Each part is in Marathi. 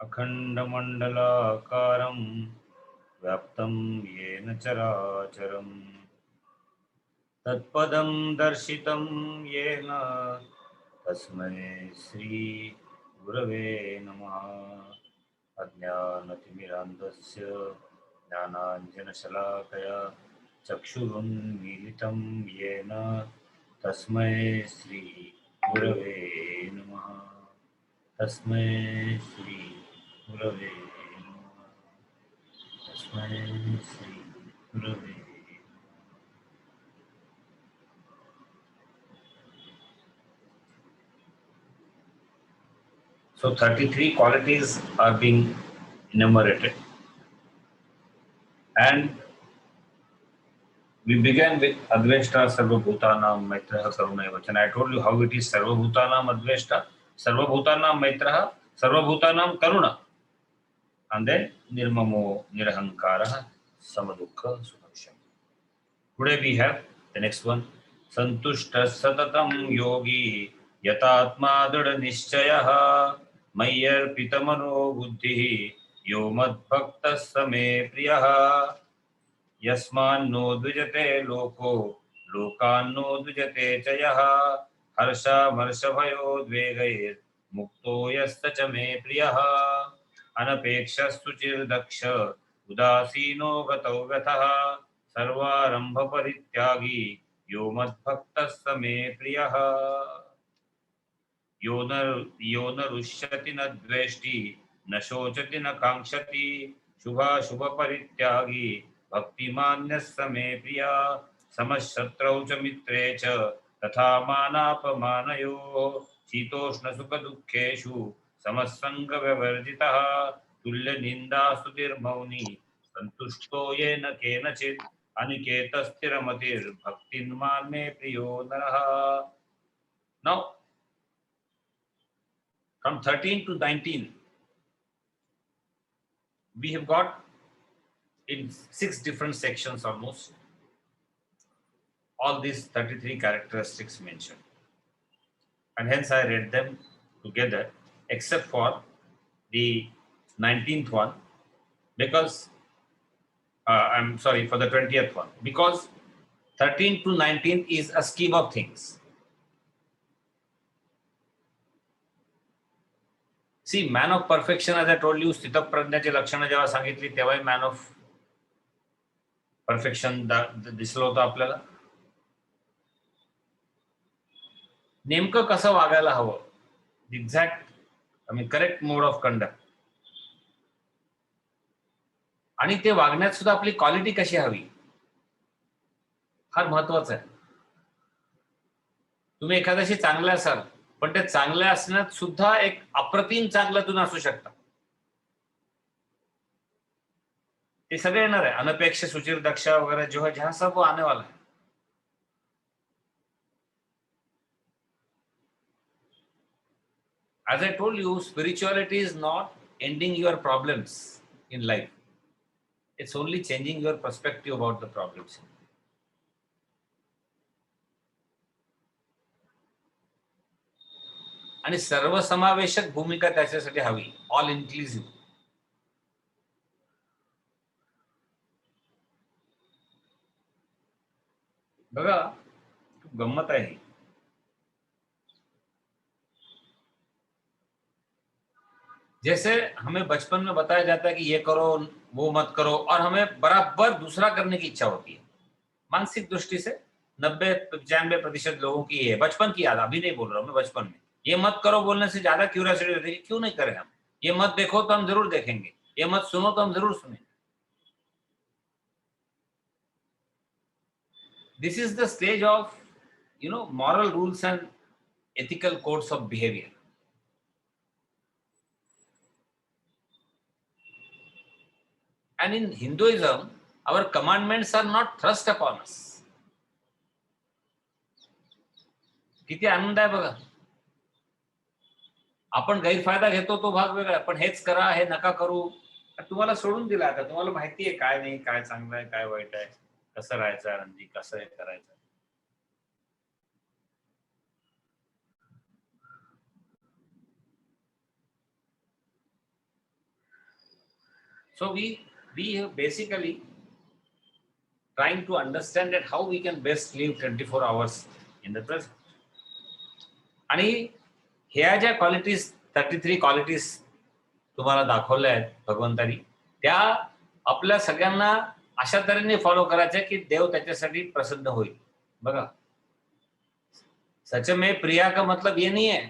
अखंडमंडलाकारं व्याप्तं येन चराचरं तत्पदं दर्शितं येन तस्मै श्री गुरवे नमः। अज्ञानतिमिरान्धस्य ज्ञानाञ्जनशलाकया चक्षुरुन्मीलितं येन तस्मै श्री गुरवे नमः। तस्मै श्री गुरवे नमः। तस्मै श्री गुरवे। So 33 qualities are being enumerated, and we began with Adveshta Sarvabhutanam Maitraha Karuna Vachana. I told you how it is Sarvabhutanam Adveshta, Sarvabhutanam Maitraha, Sarvabhutanam Karuna, and then Nirmamo Nirahankara Samadukha Sukhamsham. Today we have the next one. Santushta Satatam Yogi Yatatma Dada Nishchayaha Mayyar Pitamano Buddhi Yo Mad Bhakta Same Priyaha Yasmanno Dvijate Loko Lokanno Dvijate Chayaha Harsha Marsha Bhayo Dvegayet Mukto Yasta Chame Priyaha Anapeksha Suchir Daksha Udasino Gato Gataha Sarvarambha Parityagi Yo Madbhaktas Me Priyaha यो न रुष्यति न द्वेष्टि न शोचति न कांक्षति शुभ परित्यागी भक्तिमान्यः समे प्रिया समशत्रौ च मित्रे च तथा मानापमानयोः शीतोष्ण सुख दुःखेषु समसंग व्यवर्जितः तुल्य निंदा स्तुतिर्मौनी संतुष्टो येन केनचित् अनिकेत स्थिरमतिर् भक्तिन्मान् मे प्रियो नरः. Now from 13 to 19, we have got in 6 different sections almost all these 33 characteristics mentioned. And hence I read them together, except for the 19th one, because I'm sorry, for the 20th one, because 13 to 19 is a scheme of things. See, man of perfection, as I told you, स्थित प्रज्ञाची लक्षणं जेव्हा सांगितली तेव्हाही man of perfection दिसलं होतं आपल्याला. नेमकं कसं वागायला हवं, exact correct mode of conduct, आणि ते वागण्यात सुद्धा आपली क्वालिटी कशी हवी, फार महत्वाचं आहे. तुम्ही एखाद्याशी चांगले असाल, पण ते चांगले असण्यात सुद्धा एक अप्रतिम चांगलं तुम्ही असू शकता. ते सगळे येणार आहे. अनपेक्ष सुचिर दक्षा वगैरह जो है, जहां सब वो आने वाला है. As I told you, spirituality is not ending your problems in life. It's only changing your perspective about the problems. आणि सर्वसमावेशक भूमिका त्याच्यासाठी हवी, ऑल इन्क्लुसिव्ह. बघा, खूप गंमत आहे. जैसे हमें बचपन में बताया जाता है कि ये करो वो मत करो, और हमें बराबर दूसरा करने की इच्छा होती है. मानसिक दृष्टि से 90-95% लोगों की है, बचपन की याद, अभी नहीं बोल रहा हूं मैं, बचपन में ये मत करो बोलने से ज्यादा क्यूरियोसिटी होती है, क्यों नहीं करें हम, ये मत देखो तो हम जरूर देखेंगे, ये मत सुनो तो हम जरूर सुनेंगे. This is the stage of moral rules and ethical codes of behavior. And in Hinduism, our commandments are not thrust upon us. किती आनंद आहे बघा. आपण गैरफायदा घेतो तो भाग वेगळा, पण हेच करा, हे नका करू, तुम्हाला सोडून दिला. आता तुम्हाला माहिती आहे काय नाही, काय चांगलं आहे, काय वाईट आहे, कसं राहायचं आनंदी, कसं हे करायचं. So we basically trying to understand that how we can best live 24 hours in the present. आणि ह्या ज्या क्वालिटीज 33 क्वालिटीज तुम्हाला दाखवल्या आहेत भगवंतानी, त्या आपल्या सगळ्यांना अशा तऱ्हेने फॉलो करायच्या की देव त्याच्यासाठी प्रसन्न होईल. बघा, सच में प्रिया का मतलब ये नहीं है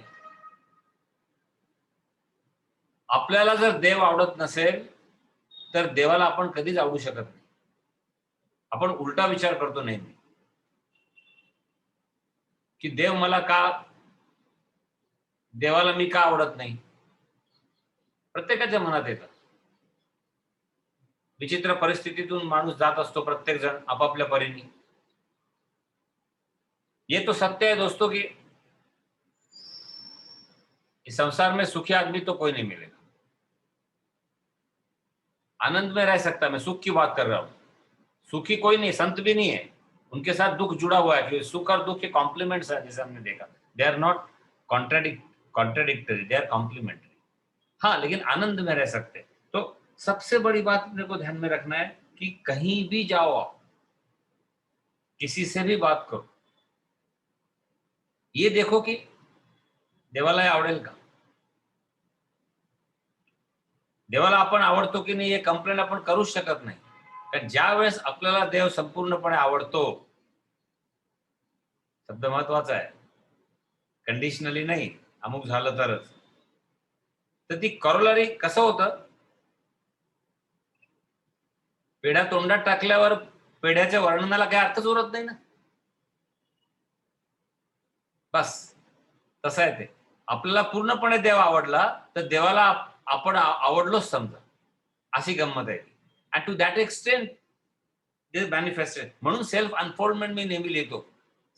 आपल्याला जर देव आवडत नसेल तर देवाला आपण कधीच आवडू शकत नाही. आपण उलटा विचार करतो नेहमी की देव मला का, देवाला मी का आवडत नाही. प्रत्येकाच्या मनात येतं. विचित्र परिस्थितीतून माणूस जात असतो, प्रत्येक जण आपापल्या परीने. ये तो सत्य है दोस्तों कि इस संसार में सुखी आदमी तो कोई नहीं मिलेगा. आनंद में रह सकता है, मैं सुख की बात कर रहा हूं. सुखी कोई नहीं, संत भी नहीं है. उनके साथ दुख जुड़ा हुआ है कि सुख और दुख के कॉम्प्लीमेंट्स है, जैसे हमने देखा. They are not contradictory, they are complementary. हाँ, लेकिन आनंद में रह सकते. तो सबसे बड़ी बात अपने को ध्यान में रखना है कि कहीं भी जाओ आप, किसी से भी बात करो, ये देखो कि देवाला आवडेल का. देवाला आपण आवडतो की नाही हे कंप्लेंट आपण करूच शकत नाही. कारण ज्या वेळेस आपल्याला देव संपूर्णपणे आवडतो, शब्द महत्वाचा आहे, कंडिशनली नाही, अमुक झालं तरच, तर ती करोलरी कसं होतं, पेढा तोंडात टाकल्यावर पेढ्याच्या वर्णनाला काही अर्थच उरत नाही ना. बस तसं आहे ते. आपल्याला पूर्णपणे देव आवडला तर देवाला आपण आवडलोच समजा, अशी गंमत आहे. And to that extent this manifested. म्हणून सेल्फ अनफोल्डमेंट मी नेहमी लिहितो.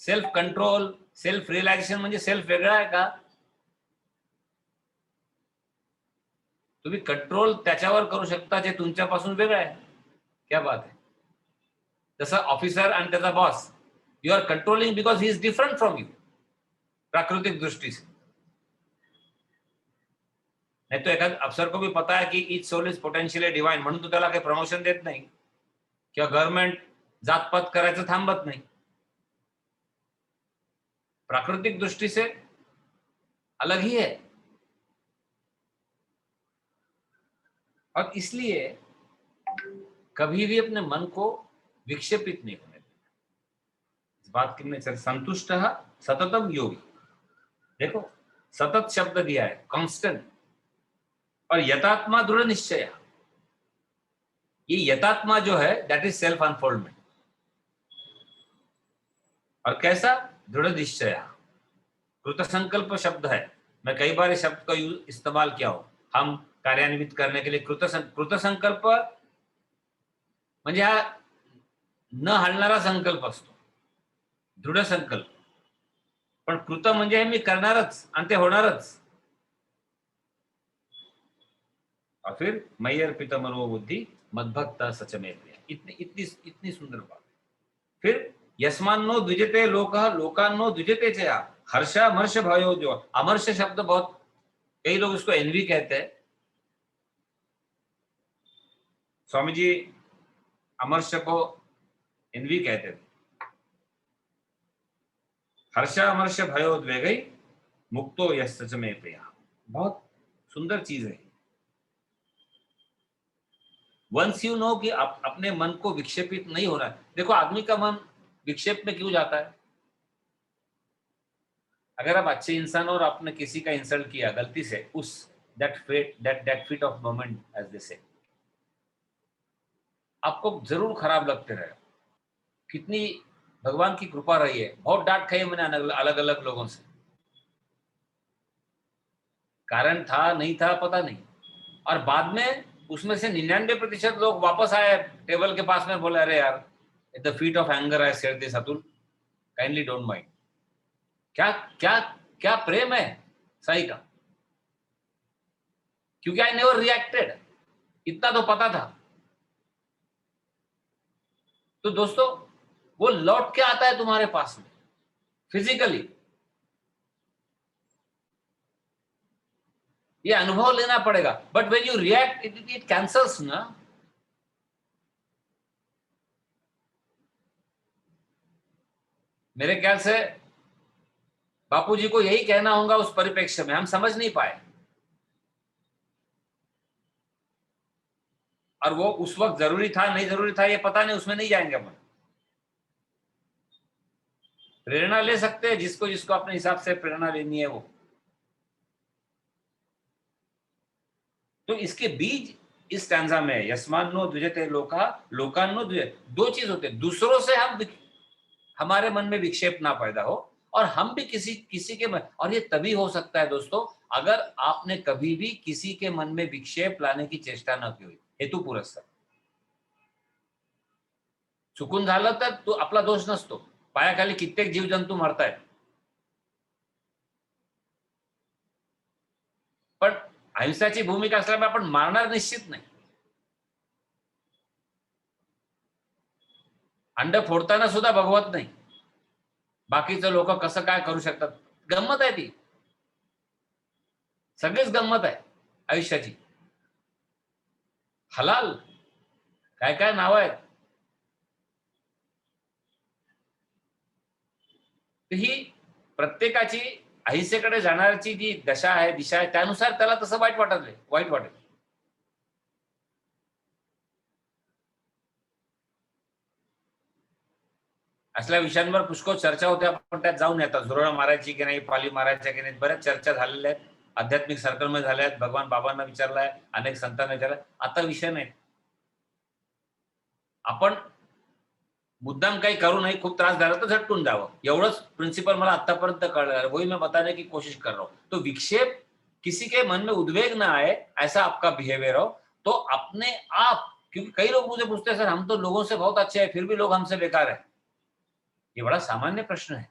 सेल्फ कंट्रोल, सेल्फ रिलॅक्सेशन म्हणजे सेल्फ वेगळा आहे का? तुम्ही कंट्रोल त्याच्यावर करू शकता जे तुमच्यापासून वेगळं आहे. क्या बात आहे. जसं ऑफिसर आणि त्याचा boss, you are controlling because he is different from you प्राकृतिक दृष्टि से. नहीं तो एक अफसर को भी पता है कि each soul is potentially divine, म्हणून तो त्याला काही प्रमोशन देत नाही किंवा गव्हर्नमेंट जातपात करायचं थांबत नाही. प्राकृतिक दृष्टि से अलग ही है. और इसलिए कभी भी अपने मन को विक्षेपित नहीं होने देना. इस बात की मैं संतुष्ट सततम योगी. देखो, सतत शब्द दिया है, कांस्टेंट. और यथात्मा दृढ़ निश्चय. ये यथात्मा जो है दैट इज सेल्फ अनफोल्डमेंट. और कैसा? दृढ़ निश्चय. कृतसंकल्प शब्द है, मैं कई बार इस शब्द का इस्तेमाल किया हूं. हम कार्यान्वित करने के लिए कृतसंकल्प म्हणजे हा न हलणारा संकल्प असतो, दृढ संकल्प. पण कृत म्हणजे मी करणारच आणि ते होणारच. और फिर मयि अर्पित मनोबुद्धि मद्भक्ता सच में प्रिया. इतनी सुंदर बात. फिर यस्मान्नो द्विजते लोकः लोकान्नो द्विजते चया. हर्षामर्ष भयो. जो अमर्ष शब्द बहुत, कई लोग इसको एनवी कहते हैं. स्वामी जी अमर्ष को एनवी कहते थे. हर्षामर्ष भयोद्वेगै मुक्तो यः सच में प्रिया. बहुत सुंदर चीज है. वंस यू नो कि अपने मन को विक्षेपित नहीं होना है. देखो, आदमी का मन विक्षेप में क्यों जाता है? अगर आप अच्छे इंसान और आपने किसी का इंसल्ट किया गलती से, उस that fit of moment as they say, आपको जरूर खराब लगते रहे. कितनी भगवान की कृपा रही है, बहुत डांट खाई मैंने अलग अलग लोगों से. कारण था नहीं था पता नहीं, और बाद में उसमें से 99% लोग वापस आए टेबल के पास में, बोले अरे यार, at the heat of anger I said this, Atul kindly don't mind. क्या क्या क्या प्रेम है साई का, क्योंकि आई नेवर रिएक्टेड. इतना तो पता था. तो दोस्तों, वो लौट के आता है तुम्हारे पास में फिजिकली. ये अनुभव लेना पड़ेगा. But when you react, it cancels ना. मेरे ख्याल से बापूजी को यही कहना होगा उस परिप्रेक्ष्य में, हम समझ नहीं पाए। और वो उस वक्त जरूरी था नहीं जरूरी था ये पता नहीं, उसमें नहीं जाएंगे अपन। प्रेरणा ले सकते हैं जिसको जिसको अपने हिसाब से प्रेरणा लेनी है वो। तो इसके बीज इस स्टैंजा में यस्मान्नो द्विजते लोका लोकान्नो द्विजते, दो चीज होते हैं, दूसरों से हमारे मन में विक्षेप ना पैदा हो और हम भी किसी किसी के मन, और ये तभी हो सकता है दोस्तों अगर आपने कभी भी किसी के मन में विक्षेप लाने की चेष्टा न की हुई, हेतु पुरस्सर चुकून झालं तर तो आपला दोष नसतो, पायाखाली कित्येक जीवजंतू मरतायत, पण अहिंसाची भूमिका असल्यामुळे आपण मारणार निश्चित नाही। अंड फोडताना सुद्धा बघवत नाही, बाकीचे लोक कसं काय करू शकतात, गंमत आहे ती, सगळीच गंमत आहे आयुष्याची। हलाल काय काय नाव आहेत। ही प्रत्येकाची अहिंसेकडे जाण्याची जी दशा आहे दिशा आहे त्यानुसार त्याला तसं वाईट वाटेल। असल्या विषयांवर पुष्कळ चर्चा होते, आपण त्यात जाऊन येतात, झुरळ मारायची की नाही, पाली मारायच्या की नाही, बऱ्याच चर्चा झालेल्या आहेत, आध्यात्मिक सर्कलमध्ये झाल्या आहेत, भगवान बाबांना विचारलाय, अनेक संतांना विचारलाय, आता विषय नाही। आपण मुद्दाम काही करू नये, खूप त्रास झाला तर झटकून जावं, एवढंच प्रिंसिपल मला आतापर्यंत कळलं, वही मैं बताने की कोशिश कर रहा हूं। तो विक्षेप, किसी के मन में उद्वेग ना आए ऐसा आपका बिहेवियर हो, तो अपने आप, क्योंकि कई लोग मुझे पूछते हैं सर हम तो लोगों से बहुत अच्छे हैं फिर भी लोग हमसे बेकार है, ये बड़ा सामान्य प्रश्न है।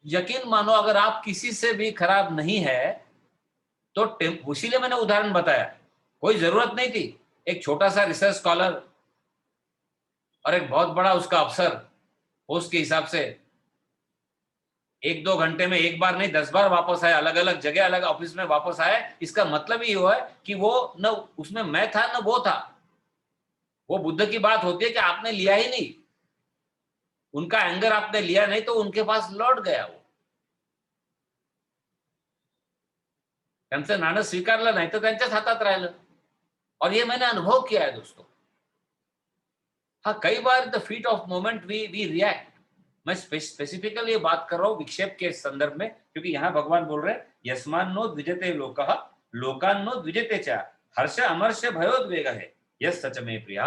यकीन मानो अगर आप किसी से भी खराब नहीं है तो इसीलिए मैंने उदाहरण बताया, कोई जरूरत नहीं थी एक छोटा सा रिसर्च स्कॉलर और एक बहुत बड़ा उसका अफसर पोस्ट के हिसाब से एक दो घंटे में एक बार नहीं 10 बार वापस आए, अलग अलग जगह अलग ऑफिस में वापस आए, इसका मतलब ही हुआ है कि वो न उसमें मैं था न वो था। वो बुद्ध की बात होती है कि आपने लिया ही नहीं, उनका एंगर आपने लिया नहीं तो उनके पास लौट गया वो, त्यांचं नाणं स्वीकारलं नाही तर त्यांच्याच हातात राहिलं। और ये मैंने अनुभव किया है दोस्तों। हाँ, कई बार the heat of moment we react. मैं स्पेसिफिकली ये बात कर रहा हूं विक्षेप के संदर्भ में, क्योंकि यहां भगवान बोल रहे हैं यस्मान्नो द्विजते लोकः लोकान्नो द्विजते च हर्ष अमर्ष भयोद्वेग है यस सच में प्रिया।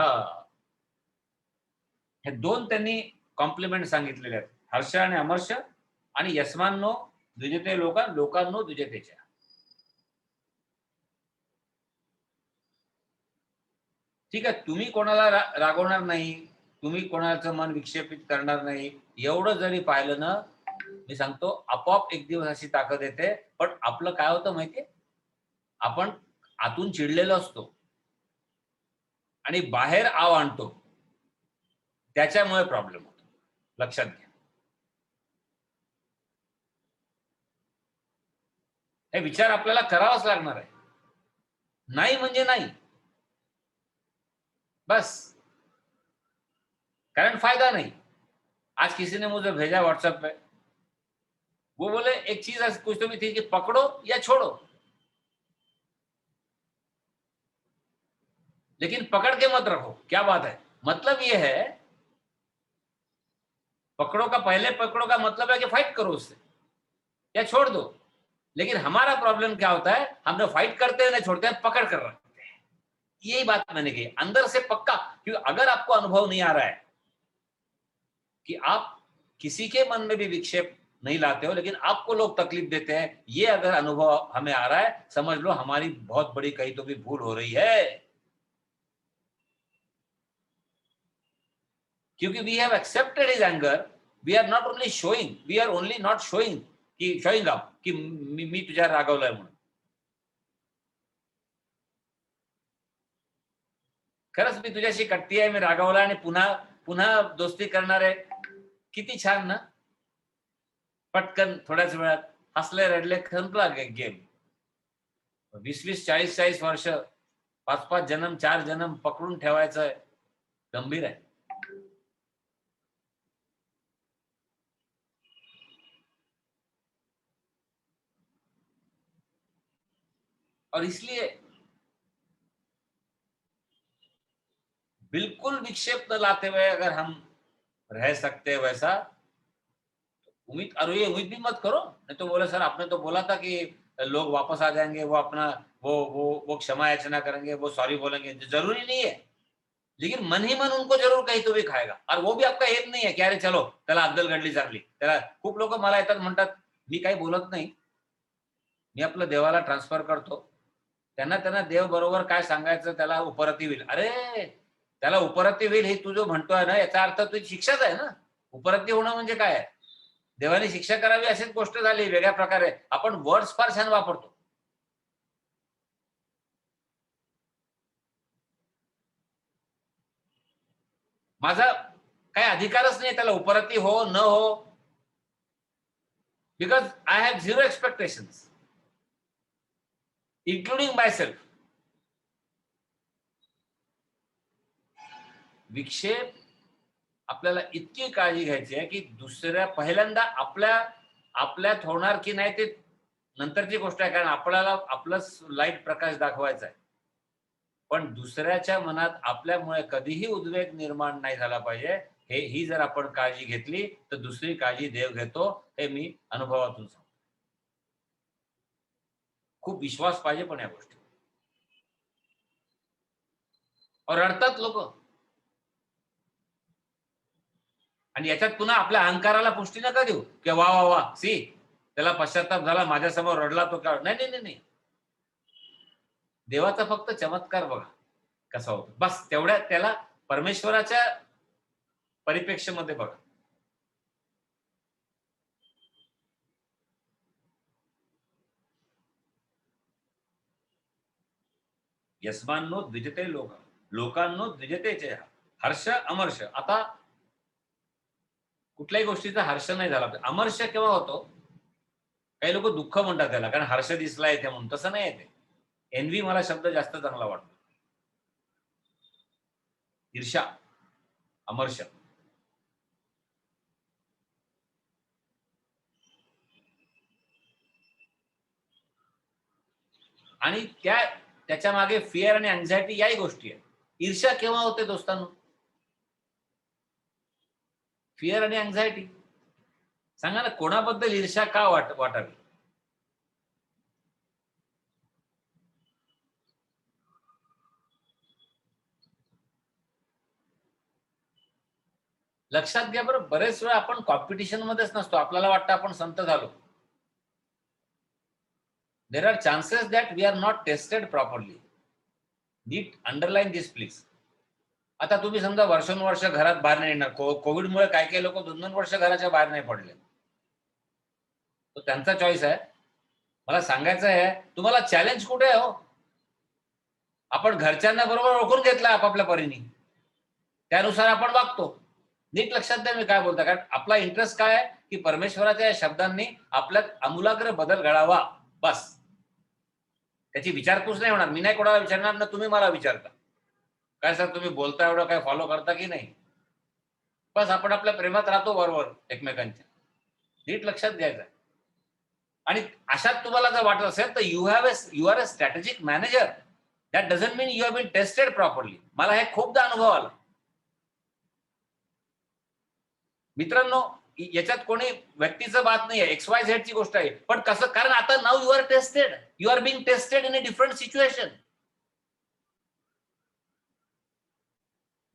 हे दोन त्यांनी कॉम्प्लिमेंट सांगितलेले आहेत, हर्ष आणि अमर्ष आणि यस्मान्नो द्विजते लोका लोकान्नो द्विजते च। ठीक आहे, तुम्ही कोणाला रागवणार नाही, तुम्ही कोणाचं मन विक्षेपित करणार नाही, एवढं जरी पाहिलं ना, मी सांगतो आपोआप एक दिवस अशी ताकद येते। पण आपलं काय होतं माहितीये, आपण आतून चिडलेलो असतो आणि बाहेर आव आणतो, त्याच्यामुळे प्रॉब्लेम होतो, लक्षात घ्या। हे विचार आपल्याला करावाच लागणार आहे, नाही म्हणजे नाही बस, कारण फायदा नहीं। आज किसी ने मुझे भेजा व्हाट्सएप पे, वो बोले एक चीज ऐसी कुछ तो भी थी कि पकड़ो या छोड़ो, लेकिन पकड़ के मत रखो। क्या बात है, मतलब ये है पकड़ो का पहले पकड़ो का मतलब है कि फाइट करो उससे या छोड़ दो। लेकिन हमारा प्रॉब्लम क्या होता है, हम जो फाइट करते हैं ना छोड़ते हैं, पकड़ कर रखते हैं। यही बात मैंने की अंदर से पक्का, क्योंकि अगर आपको अनुभव नहीं आ रहा है कि आप किसी के मन में भी विक्षेप नहीं लाते हो लेकिन आपको लोग तकलीफ देते हैं, ये अगर अनुभव हमें आ रहा है, समझ लो हमारी बहुत बड़ी कहीं तो भी भूल हो रही है। क्योंकि we have accepted his anger, we are not only showing, we are only not showing की शोइंग अप की मी तुझ्या रागवलाय म्हणून। खरंच मी तुझ्याशी कट्टी आहे, मी रागवला आणि पुन्हा पुन्हा दोस्ती करणार आहे, किती छान ना। पटकन थोड्याच वेळात हसले रडले संपला गेम। 20-20 40-40 वर्ष 5-5 जन्म 4 जन्म पकडून ठेवायचं गंभीर आहे। और इसलिए बिल्कुल विक्षेप न लाते हुए अगर हम रह सकते हैं वैसा, उम्मीद, और ये उम्मीद भी मत करो। नहीं तो बोले सर आपने तो बोला था कि लोग वापस आ जाएंगे, वो अपना वो क्षमा याचना करेंगे, वो सॉरी बोलेंगे, जरूरी नहीं है। लेकिन मन ही मन उनको जरूर काही तो भी खाएगा, और वो भी आपका हेत नाही आहे की अरे चलो त्याला अद्दल घडली चांगली, त्याला खूप लोक मला येतात म्हणतात मी काही बोलत नाही, मी आपलं देवाला ट्रान्सफर करतो, त्यांना त्यांना देव बरोबर काय सांगायचं त्याला उपरती होईल. अरे त्याला उपरती होईल हे तू जो म्हणतोय ना, याचा अर्थ तुझी शिक्षाच आहे ना. उपरती होणं म्हणजे काय आहे? देवाने शिक्षा करावी अशीच गोष्ट झाली वेगळ्या प्रकारे. आपण वर्ड्स फार छान वापरतो. माझा काही अधिकारच नाही त्याला उपरती हो न हो, because I have zero expectations including my self. विक्षेप आपल्याला इतकी काळजी घ्यायची आहे की दुसऱ्या पहिल्यांदा आपल्यात होणार की नाही ते नंतरची गोष्ट आहे, कारण आपल्याला आपलं लाईट प्रकाश दाखवायचा आहे. पण दुसऱ्याच्या मनात आपल्यामुळे कधीही उद्वेग निर्माण नाही झाला पाहिजे, ही जर आपण काळजी घेतली तर दुसरी काळजी देव घेतो, हे मी अनुभवातून सांगतो. खूप विश्वास पाहिजे पण या गोष्टी. और रडतात लोक, आणि याच्यात पुन्हा आपल्या अहंकाराला पुष्टी नका देऊ की वा वा वा सी त्याला पश्चाताप झाला, माझ्यासमोर रडला तो का. नाही नाही नाही, देवाचा फक्त चमत्कार बघा कसा होतो, बस तेवढ्या त्याला परमेश्वराच्या परिप्रेक्ष्यामध्ये बघा. यस्मान्नो द्विजते लोकांनो द्विजते चेह. हर्ष अमर्ष. आता कुठल्याही गोष्टीचा हर्ष नाही झाला पाहिजे. अमर्ष केव्हा होतो? काही लोक दुःख म्हणतात त्याला, कारण हर्ष दिसला येते म्हणून. तसं नाही येते. एनवी मला शब्द जास्त चांगला वाटतो. ईर्ष्या, अमर्ष. आणि त्याच्या मागे फिअर आणि अँझायटी याही गोष्टी आहेत. ईर्ष्या केव्हा होते दोस्तांनो? फिअर आणि अँझायटी. सांगा ना, कोणाबद्दल ईर्ष्या का वाटावी? लक्षात घ्या बरं, बरेच वेळा आपण कॉम्पिटिशन मध्येच नसतो, आपल्याला वाटतं आपण संत झालो. There are chances that we are not tested properly. नीट अंडरलाईन दिस प्लीज. आता तुम्ही समजा वर्षानुवर्ष घरात बाहेर नाही येणार, कोविडमुळे काही काही लोक 2-2 वर्ष घराच्या बाहेर नाही पडले, तो त्यांचा चॉईस आहे. मला सांगायचं आहे तुम्हाला, चॅलेंज कुठे आहे हो? आपण घरच्यांना बरोबर ओळखून घेतलं आपापल्या परीने, त्यानुसार आपण वागतो. नीट लक्षात द्या मी काय बोलतो, कारण आपला इंटरेस्ट काय आहे की परमेश्वराच्या या शब्दांनी आपल्यात आमूलाग्र बदल घडावा, बस. त्याची विचारपूस नाही होणार. मी नाही कोणाला विचारणार ना तुम्ही मला विचारता काय सर तुम्ही बोलता एवढं काय फॉलो करता की नाही. बस आपण आपल्या प्रेमात राहतो बरोबर एकमेकांच्या. नीट लक्षात घ्यायचं. आणि अशात तुम्हाला जर वाटत असेल तर you are a strategic manager. That doesn't mean you have been tested properly. मला हे खूपदा अनुभव आला. मित्रांनो, याच्यात कोणी व्यक्तीचं बात नाही आहे, एक्स वाय झेड ची गोष्ट आहे. पण कसं, कारण आता now you are tested, you are being tested in a different situation.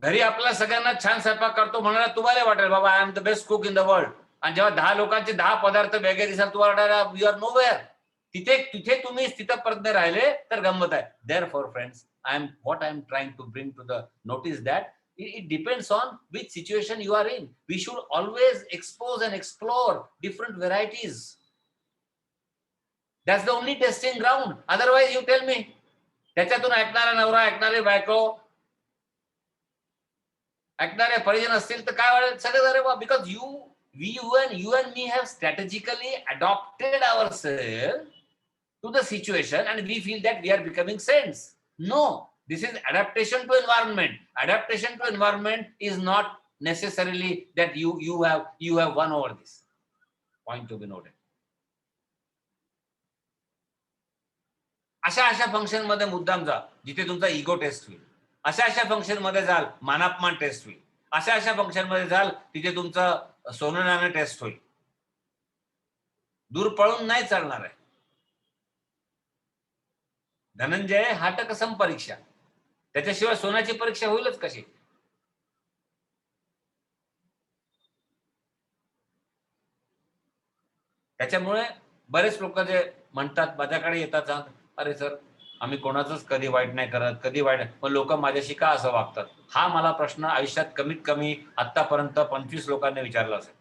घरी आपल्याला सगळ्यांना छान स्वयंपाक करतो म्हणाला तुम्हाला वाटेल बाबा I am the best cook in the world, आणि जेव्हा 10 लोकांचे 10 पदार्थ वेगळे दिसाल तुम्हाला यू आर नो वेअर. तिथे तुम्ही स्थितप्रज्ञ राहिले तर गंमत आहे. Therefore friends, what I am trying to bring to the notice that it depends on which situation you are in. We should always expose and explore different varieties. That's the only testing ground. Otherwise you tell me, त्याच्यातून ऐकणारा नवरा, ऐकणारी बायको, ऐकणारे परिजन असतील तर काय वाटेल सगळे अरे because you and me have strategically adopted ourselves to the situation and we feel that we are becoming saints. No, this is adaptation to environment. Adaptation to environment is not necessarily that you have won over this. Point to be noted. अशा फंक्शन मध्ये मुद्दाम जा जिथे तुमचा इगो टेस्ट होईल. अशा फंक्शन मध्ये जाल मानापमान टेस्ट होईल. अशा फंक्शन मध्ये जाल तिथे तुमचं सोनं नाणं टेस्ट होईल. दूर पळून नाही चालणार आहे. धनंजय हाटकसम परीक्षा. त्याच्याशिवाय सोन्याची परीक्षा होईलच कशी? त्याच्यामुळे बरेच लोक जे म्हणतात माझ्याकडे येतात, अरे सर आम्ही कोणाचंच कधी वाईट नाही करत, कधी वाईट, पण लोक माझ्याशी का असं वागतात? हा मला प्रश्न आयुष्यात कमीत कमी आतापर्यंत 25 लोकांनी विचारला असेल.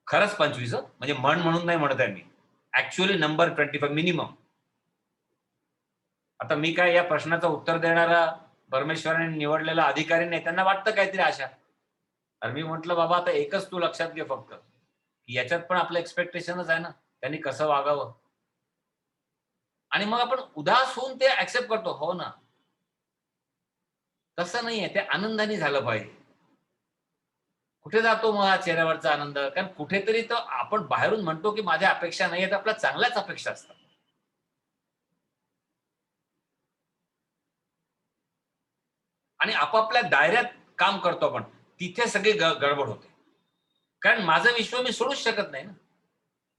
खरंच 25, म्हणजे म्हणून नाही म्हणत आहे मी, ऍक्च्युअली नंबर 25 मिनिमम. आता मी काय या प्रश्नाचं उत्तर देणारा परमेश्वराने निवडलेला अधिकारी नाही, त्यांना वाटतं काहीतरी आशा. तर मी म्हटलं बाबा आता एकच तू लक्षात घे फक्त, की याच्यात पण आपलं एक्सपेक्टेशनच आहे ना, त्यांनी कसं वागावं. आणि मग आपण उदास होऊन ते ऍक्सेप्ट करतो. हो ना, तसं नाहीये, ते आनंदाने झालं पाहिजे. कुठे जातो मग हा चेहऱ्यावरचा आनंद? कारण कुठेतरी तर आपण बाहेरून म्हणतो की माझ्या अपेक्षा नाही आहेत, आपल्या चांगल्याच अपेक्षा असतात. आणि आपापल्या दायऱ्यात काम करतो आपण, तिथे सगळी गडबड होते. कारण माझं विश्व मी सोडूच शकत नाही ना.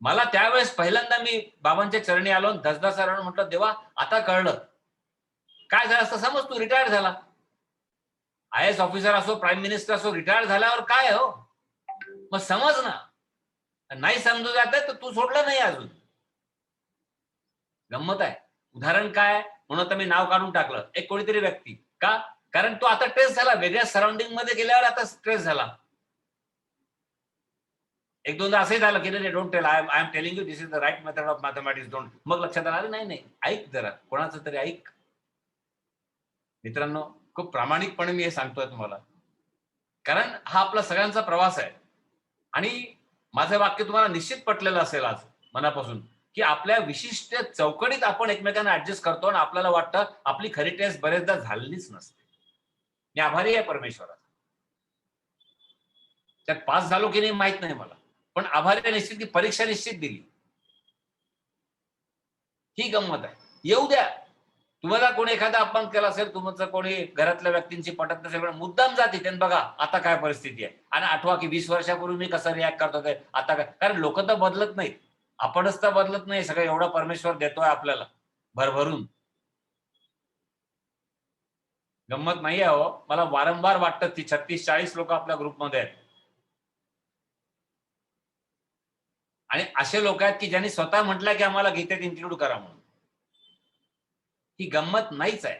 मला त्यावेळेस पहिल्यांदा मी बाबांच्या चरणी आलो आणि धसधसा रडून म्हटलं, देवा आता कळलं. काय झालं असतं समज, तू रिटायर झाला. आय-ए-एस ऑफिसर असो, प्राईम मिनिस्टर असो, रिटायर झाल्यावर काय हो? मग समज ना. नाही समजू जात आहे तर तू सोडलं नाही अजून. गंमत आहे. उदाहरण काय? म्हणून आता मी नाव काढून टाकलं. एक कोणीतरी व्यक्ती. का? कारण तो आता ट्रेस झाला. वेगळ्या सराउंडिंग मध्ये गेल्यावर आता स्ट्रेस झाला. एक दोनदा असंही झालं की नाही, don't tell, I am telling you this is the right method of mathematics, don't. मग लक्षात आलं, अरे नाही, नाही, ऐक जरा, कोणाचं तरी ऐक. मित्रांनो, खूप प्रामाणिकपणे मी हे सांगतोय तुम्हाला. कारण हा आपला सगळ्यांचा प्रवास आहे. आणि माझं वाक्य तुम्हाला निश्चित पटलेलं असेल आज मनापासून, की आपल्या विशिष्ट चौकटीत आपण एकमेकांना ऍडजस्ट करतो आणि आपल्याला वाटतं आपली खरी टेस्ट बरेचदा झालेलीच नसते. मी आभारी आहे परमेश्वराचा. त्यात पास झालो की नाही माहित नाही मला. पण आभारी आहे निश्चित, की परीक्षा निश्चित दिली. ही गंमत आहे. येऊ द्या. तुम्हाला कोणी एखादा अपमान केला असेल, तुमचं कोणी घरातल्या व्यक्तींची पटत नसेल, मुद्दाम जा तिथे आणि बघा आता काय परिस्थिती आहे. आणि आठवा की 20 वर्षापूर्वी मी कसं रिॲक्ट करत होते, आता काय. कारण लोक तर बदलत नाहीत. आपणच तर बदलत नाही. सगळं एवढा परमेश्वर देतोय आपल्याला भरभरून. गंमत नाहीये हो. मला वारंवार वाटतं ती 36-40 लोक आपल्या ग्रुपमध्ये आहेत. आणि असे लोक आहेत की ज्यांनी स्वतः म्हटलंय की आम्हाला गीतेत इन्क्लूड करा म्हणून. ही गंमत नाहीच आहे.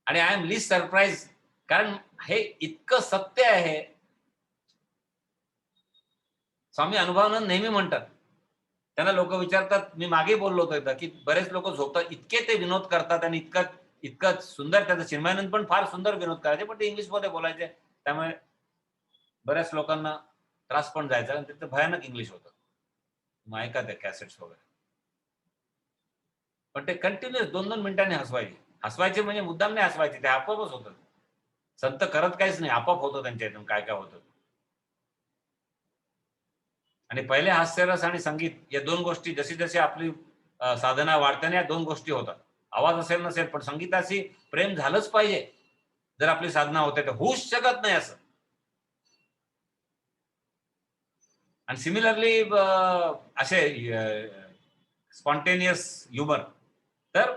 आणि आय एम लिस्ट सरप्राईज, कारण हे इतकं सत्य आहे. स्वामी अनुभवानंद नेहमी म्हणतात, त्यांना लोक विचारतात, मी मागे बोललो होतो एकदा, की बरेच लोक झोपतात, इतके ते विनोद करतात आणि इतकं इतकं सुंदर. त्याचं चिन्मयानंद पण फार सुंदर विनोद करायचे, पण ते इंग्लिशमध्ये बोलायचे. त्यामुळे बऱ्याच लोकांना त्रास पण जायचा आणि तिथं भयानक इंग्लिश होतं. मग ऐका त्या कॅसेट्स वगैरे. पण ते कंटिन्युअस 2-2 मिनिटांनी हसवायचे. हसवायचे म्हणजे मुद्दाम नाही हसवायचे, ते आपोआपच होतं. संत करत काहीच नाही, आपोआप होतं त्यांच्या इथून काय काय होतं. आणि पहिले हास्यरस आणि संगीत या दोन गोष्टी, जशी जशी आपली साधना वाढते ना, या दोन गोष्टी होतात. आवाज असेल नसेल, पण संगीताशी प्रेम झालंच पाहिजे. जर आपली साधना होते तर होऊच शकत नाही असं. आणि सिमिलरली असे स्पॉन्टेनियस ह्युमर. तर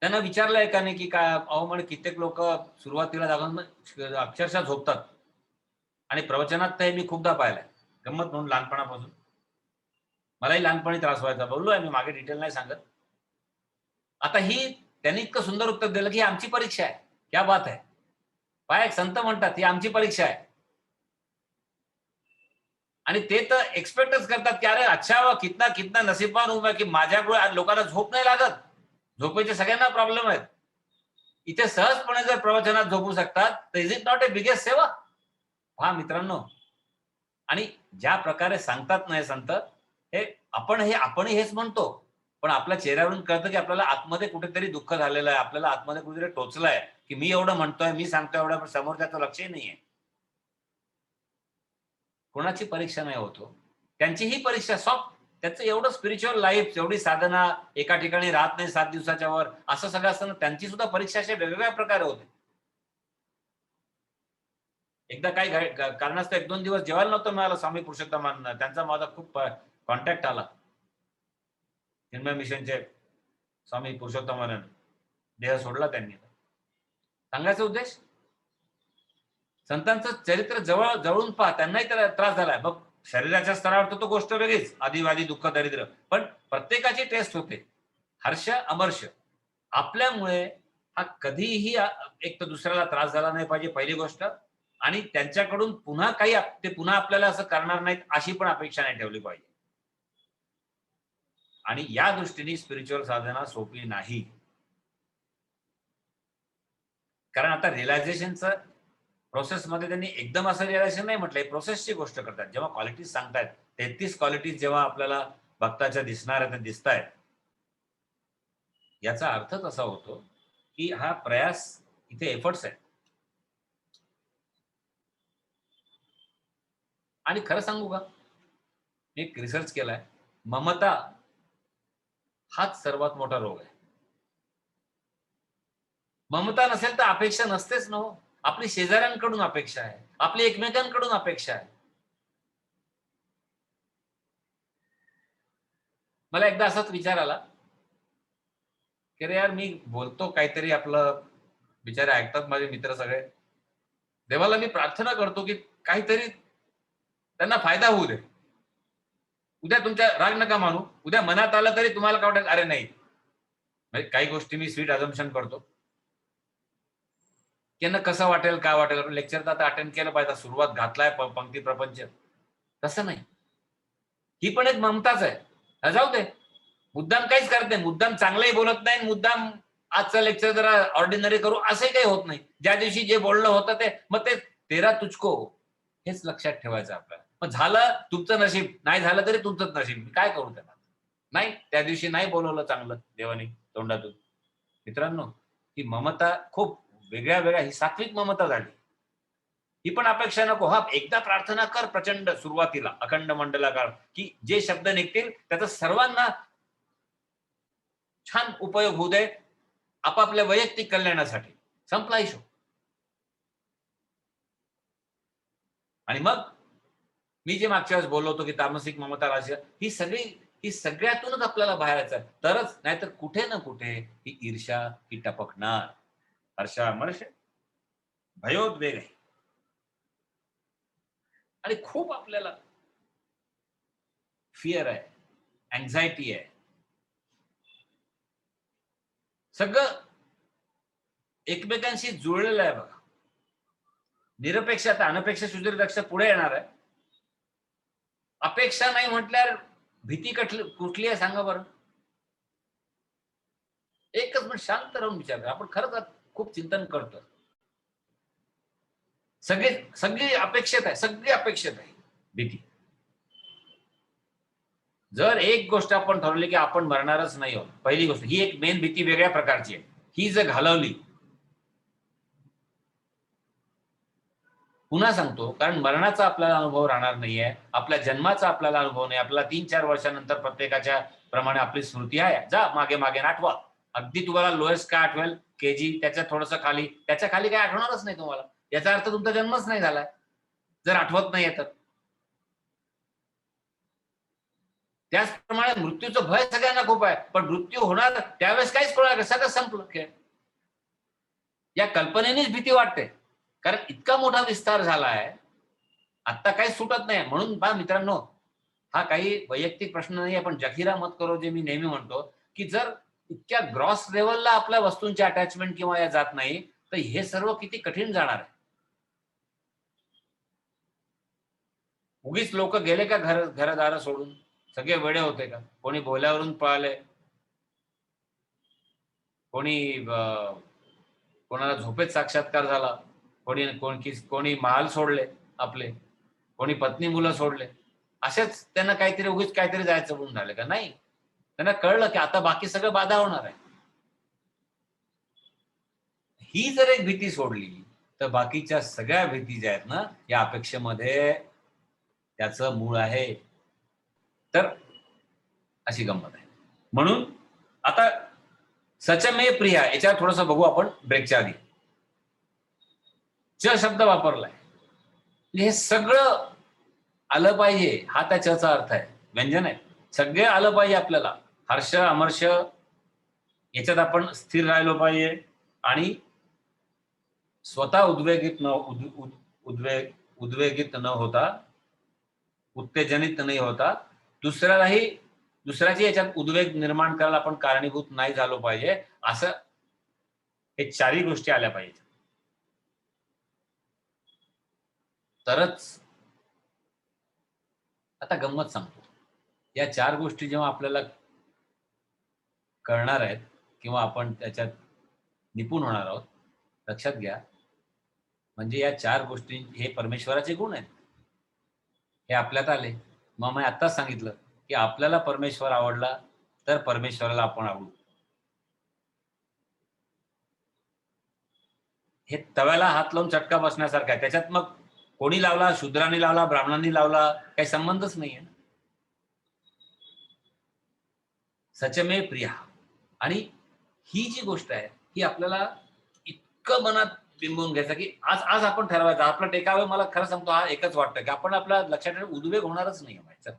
त्यांना विचारलं एकाने की काय, अहो म्हणे कित्येक लोक सुरुवातीला जागून अक्षरशः झोपतात. आणि प्रवचनात तर हे मी खूपदा पाहिलंय. गंमत म्हणून लहानपणापासून. मलाही लहानपणी त्रास व्हायचा. बोललोय मी मागे, डिटेल नाही सांगत. आता ही त्यांनी इतकं सुंदर उत्तर दिलं, की ही आमची परीक्षा आहे. क्या बात है! पहा एक संत म्हणतात, ही आमची परीक्षा आहे. आणि ते तर एक्सपेक्टच करतात, की अरे अच्छा कितना कितना नसीबवान हूं मैं, की माझ्यामुळे आज लोकांना झोप नाही लागत. झोपेचे सगळ्यांना प्रॉब्लेम आहेत. इथे सहजपणे जर प्रवचनात झोपू शकतात, तर is it not a biggest सेवा? पहा मित्रांनो, आणि ज्या प्रकारे सांगतात ना हे संत, हे आपणही हेच म्हणतो. पण आपल्या चेहऱ्यावरून कळतं, की आपल्याला आतमध्ये कुठेतरी दुःख झालेलं आहे. आपल्याला आतमध्ये कुठेतरी टोचलंय, की मी एवढं म्हणतोय, मी सांगतोय एवढं, पण समोरच्याचं लक्षही नाहीये. कोणाची परीक्षा नाही होत हो. त्यांची ही परीक्षा सॉफ्ट. त्याचं एवढं स्पिरिच्युअल लाईफ, एवढी साधना, एका ठिकाणी राहत नाही 7 दिवसाच्या वर, असं सगळं असताना त्यांची सुद्धा परीक्षा अशा वेगवेगळ्या प्रकारे होते. एकदा काही कारणास्तव 1-2 दिवस जेवायला नव्हतं मिळालं स्वामी पुरुषोत्तमांना. त्यांचा माझा खूप कॉन्टॅक्ट आला. चिन्मय मिशनचे स्वामी पुरुषोत्तमानंद देह सोडला त्यांनी. सांगायचा उद्देश, संतांचं चरित्र जवळून पहा, त्यांनाही त्याला त्रास झालाय. मग शरीराच्या स्तरावर तो गोष्ट वेगळीच, आदिवादी दुःख दरिद्र, पण प्रत्येकाची टेस्ट होते. हर्ष अमर्ष. आपल्यामुळे हा कधीही एक तर दुसऱ्याला त्रास झाला नाही पाहिजे पहिली गोष्ट, आणि त्यांच्याकडून पुन्हा काही ते पुन्हा आपल्याला असं करणार नाहीत अशी पण अपेक्षा नाही ठेवली पाहिजे. आणि या दृष्टीने स्पिरिच्युअल साधना सोपी नाही. कारण आता रिअलायझेशनचं प्रोसेसमध्ये त्यांनी एकदम असं रिअलायझेशन नाही म्हटलंय, प्रोसेसची गोष्ट करतात. जेव्हा क्वालिटीज सांगतायत, 33 क्वालिटीज जेव्हा आपल्याला भक्ताच्या दिसणार आहेत, दिसतायत, याचा अर्थच असा होतो की हा प्रयास, इथे एफर्ट्स आहेत. आणि खरं सांगू का, मी एक रिसर्च केलाय, ममता हाच सर्वात मोठा रोग आहे. ममता नसेल तर अपेक्षा नसतेच ना हो. आपली शेजाऱ्यांकडून अपेक्षा आहे, आपली एकमेकांकडून अपेक्षा आहे. मला एकदा असाच विचार आला की अरे यार, मी बोलतो काहीतरी, आपलं बिचारे ऐकतात माझे मित्र सगळे, देवाला मी प्रार्थना करतो की काहीतरी त्यांना फायदा होऊ दे. उद्या तुमच्या राग नका मानू, उद्या मनात आलं तरी तुम्हाला काय वाटेल, अरे नाही, म्हणजे काही गोष्टी मी स्वीट अझम्पशन करतो, त्यांना कसं वाटेल, काय वाटेल, लेक्चर तर आता अटेंड केलं पाहिजे, सुरुवात घातलाय पंक्ती प्रपंच. तसं नाही, ही पण एक ममताच आहे. जाऊ दे, मुद्दाम काहीच करत नाही, मुद्दाम चांगलंही बोलत नाही, मुद्दाम आजचं लेक्चर जरा ऑर्डिनरी करू असंही काही होत नाही. ज्या दिवशी जे बोलणं होतं ते, मग ते तेरा तुझको, हेच लक्षात ठेवायचं आपल्याला. मग झालं तुमचं नशीब, नाही झालं तरी तुमचंच नशीब, मी काय करू त्याला. नाही, त्या दिवशी नाही बोलवलं चांगलं देवाने तोंडातून. मित्रांनो, ही ममता खूप वेगळ्या वेगळ्या, ही सात्विक ममता झाली. ही पण अपेक्षा नको. हा, एकदा प्रार्थना कर प्रचंड सुरुवातीला, अखंड मंडलाकार, की जे शब्द निघतील त्याचा सर्वांना छान उपयोग होऊ दे, आपापल्या वैयक्तिक कल्याणासाठी. संपला इशू. आणि मग मी जे मागच्या वेळेस बोललो होतो की तामसिक ममता राशी, ही सगळ्यातूनच आपल्याला बाहेर यायचं, तरच, नाहीतर कुठे ना कुठे ही ईर्ष्या ही टपकणार. हर्षामर्ष, भयोद्वेग आहे. आणि खूप आपल्याला फिअर आहे, अँझायटी आहे, सगळं एकमेकांशी जुळलेलं आहे बघा. निरपेक्ष, आता अनपेक्ष सुधीर पुढे येणार आहे. अपेक्षा नाही म्हटल्यावर भीती कुठली आहे सांगा बरं. एकच मिनिट शांत राहून विचार करा, आपण खरंच खूप चिंतन करतो. सगळी अपेक्षित आहे, सगळी अपेक्षित आहे भीती. जर एक गोष्ट आपण ठरवली की आपण मरणारच नाही आहोत, पहिली गोष्ट, ही एक मेन भीती वेगळ्या प्रकारची आहे. ही जर घालवली, पुन्हा सांगतो, कारण मरणाचा आपल्याला अनुभव राहणार नाहीये, आपल्या जन्माचा आपल्याला अनुभव नाही. आपला 3-4 वर्षानंतर प्रत्येकाच्या प्रमाणे आपली स्मृती आहे. जा मागे मागे आठवा. अगदी तुम्हाला लोएस्ट काय आठवेल, केजी, त्याच्या थोडस खाली, त्याच्या खाली काय आठवणारच नाही तुम्हाला. याचा अर्थ तुमचा जन्मच नाही झालाय, जर आठवत नाही तर. त्याचप्रमाणे मृत्यूचं भय सगळ्यांना खूप आहे, पण मृत्यू होणार त्यावेळेस काहीच कळणार, सगळं संपलं खेळ. या कल्पनेनेच भीती वाटते, कारण इतका मोठा विस्तार झाला आहे, आता काही सुटत नाही. म्हणून पहा मित्रांनो, हा काही वैयक्तिक प्रश्न नाही आहे, पण जखीरा मत करो, जे मी नेहमी म्हणतो, की जर इतक्या ग्रॉस लेवलला आपल्या वस्तूंची अटॅचमेंट किंवा या जात नाही, तर हे सर्व किती कठीण जाणार आहे. उगीच लोक गेले का घरदार सोडून, सगळे वेडे होते का? कोणी बोल्यावरून पळाले, कोणी कोणाला झोपेत साक्षात्कार झाला, कोणी महाल सोडले आपले, कोणी पत्नी मुलं सोडले. असेच त्यांना काहीतरी उगीच काहीतरी जायचं म्हणून झालं का? नाही, त्यांना कळलं की आता बाकी सगळं बाधा होणार आहे. ही जर एक भीती सोडली, तर बाकीच्या सगळ्या भीती ज्या आहेत ना, या अपेक्षेमध्ये त्याचं मूळ आहे. तर अशी गंमत आहे. म्हणून आता सचमे प्रिया याच्यावर थोडंसं बघू आपण ब्रेकच्या आधी. च शब्द वापरलाय, हे सगळं आलं पाहिजे हा त्या चचा अर्थ आहे. व्यंजन आहे, सगळे आलं पाहिजे आपल्याला. हर्ष अमर्ष याच्यात आपण स्थिर राहिलो पाहिजे आणि स्वतः उद्वेगित न होता, उत्तेजनित नाही होता, दुसऱ्याची याच्यात उद्वेग निर्माण करायला आपण कारणीभूत नाही झालो पाहिजे. असं हे चारही गोष्टी आल्या पाहिजे, तरच. आता गंमत सांगतो, या 4 गोष्टी जेव्हा आपल्याला कळणार आहेत किंवा आपण त्याच्यात निपुण होणार आहोत, लक्षात घ्या, म्हणजे या 4 गोष्टी हे परमेश्वराचे गुण आहेत. हे आपल्यात आले. मग मी आत्ताच सांगितलं की आपल्याला परमेश्वर आवडला तर परमेश्वराला आपण आवडू. हे तव्याला हात लावून चटका बसण्यासारखं आहे. त्याच्यात मग कोणी लावला, शूद्रांनी लावला, ब्राह्मणांनी लावला, काही संबंधच नाहीये. सचमे प्रिया. आणि ही जी गोष्ट आहे ही आपल्याला इतकं मनात बिंबवून घ्यायचं की आज आज आपण ठरवायचं. आपला टेकावे मला खरं सांगतो हा एकच वाटतं की आपण आपल्या लक्षात ठेवून उद्वेग होणारच नाही व्हायचं.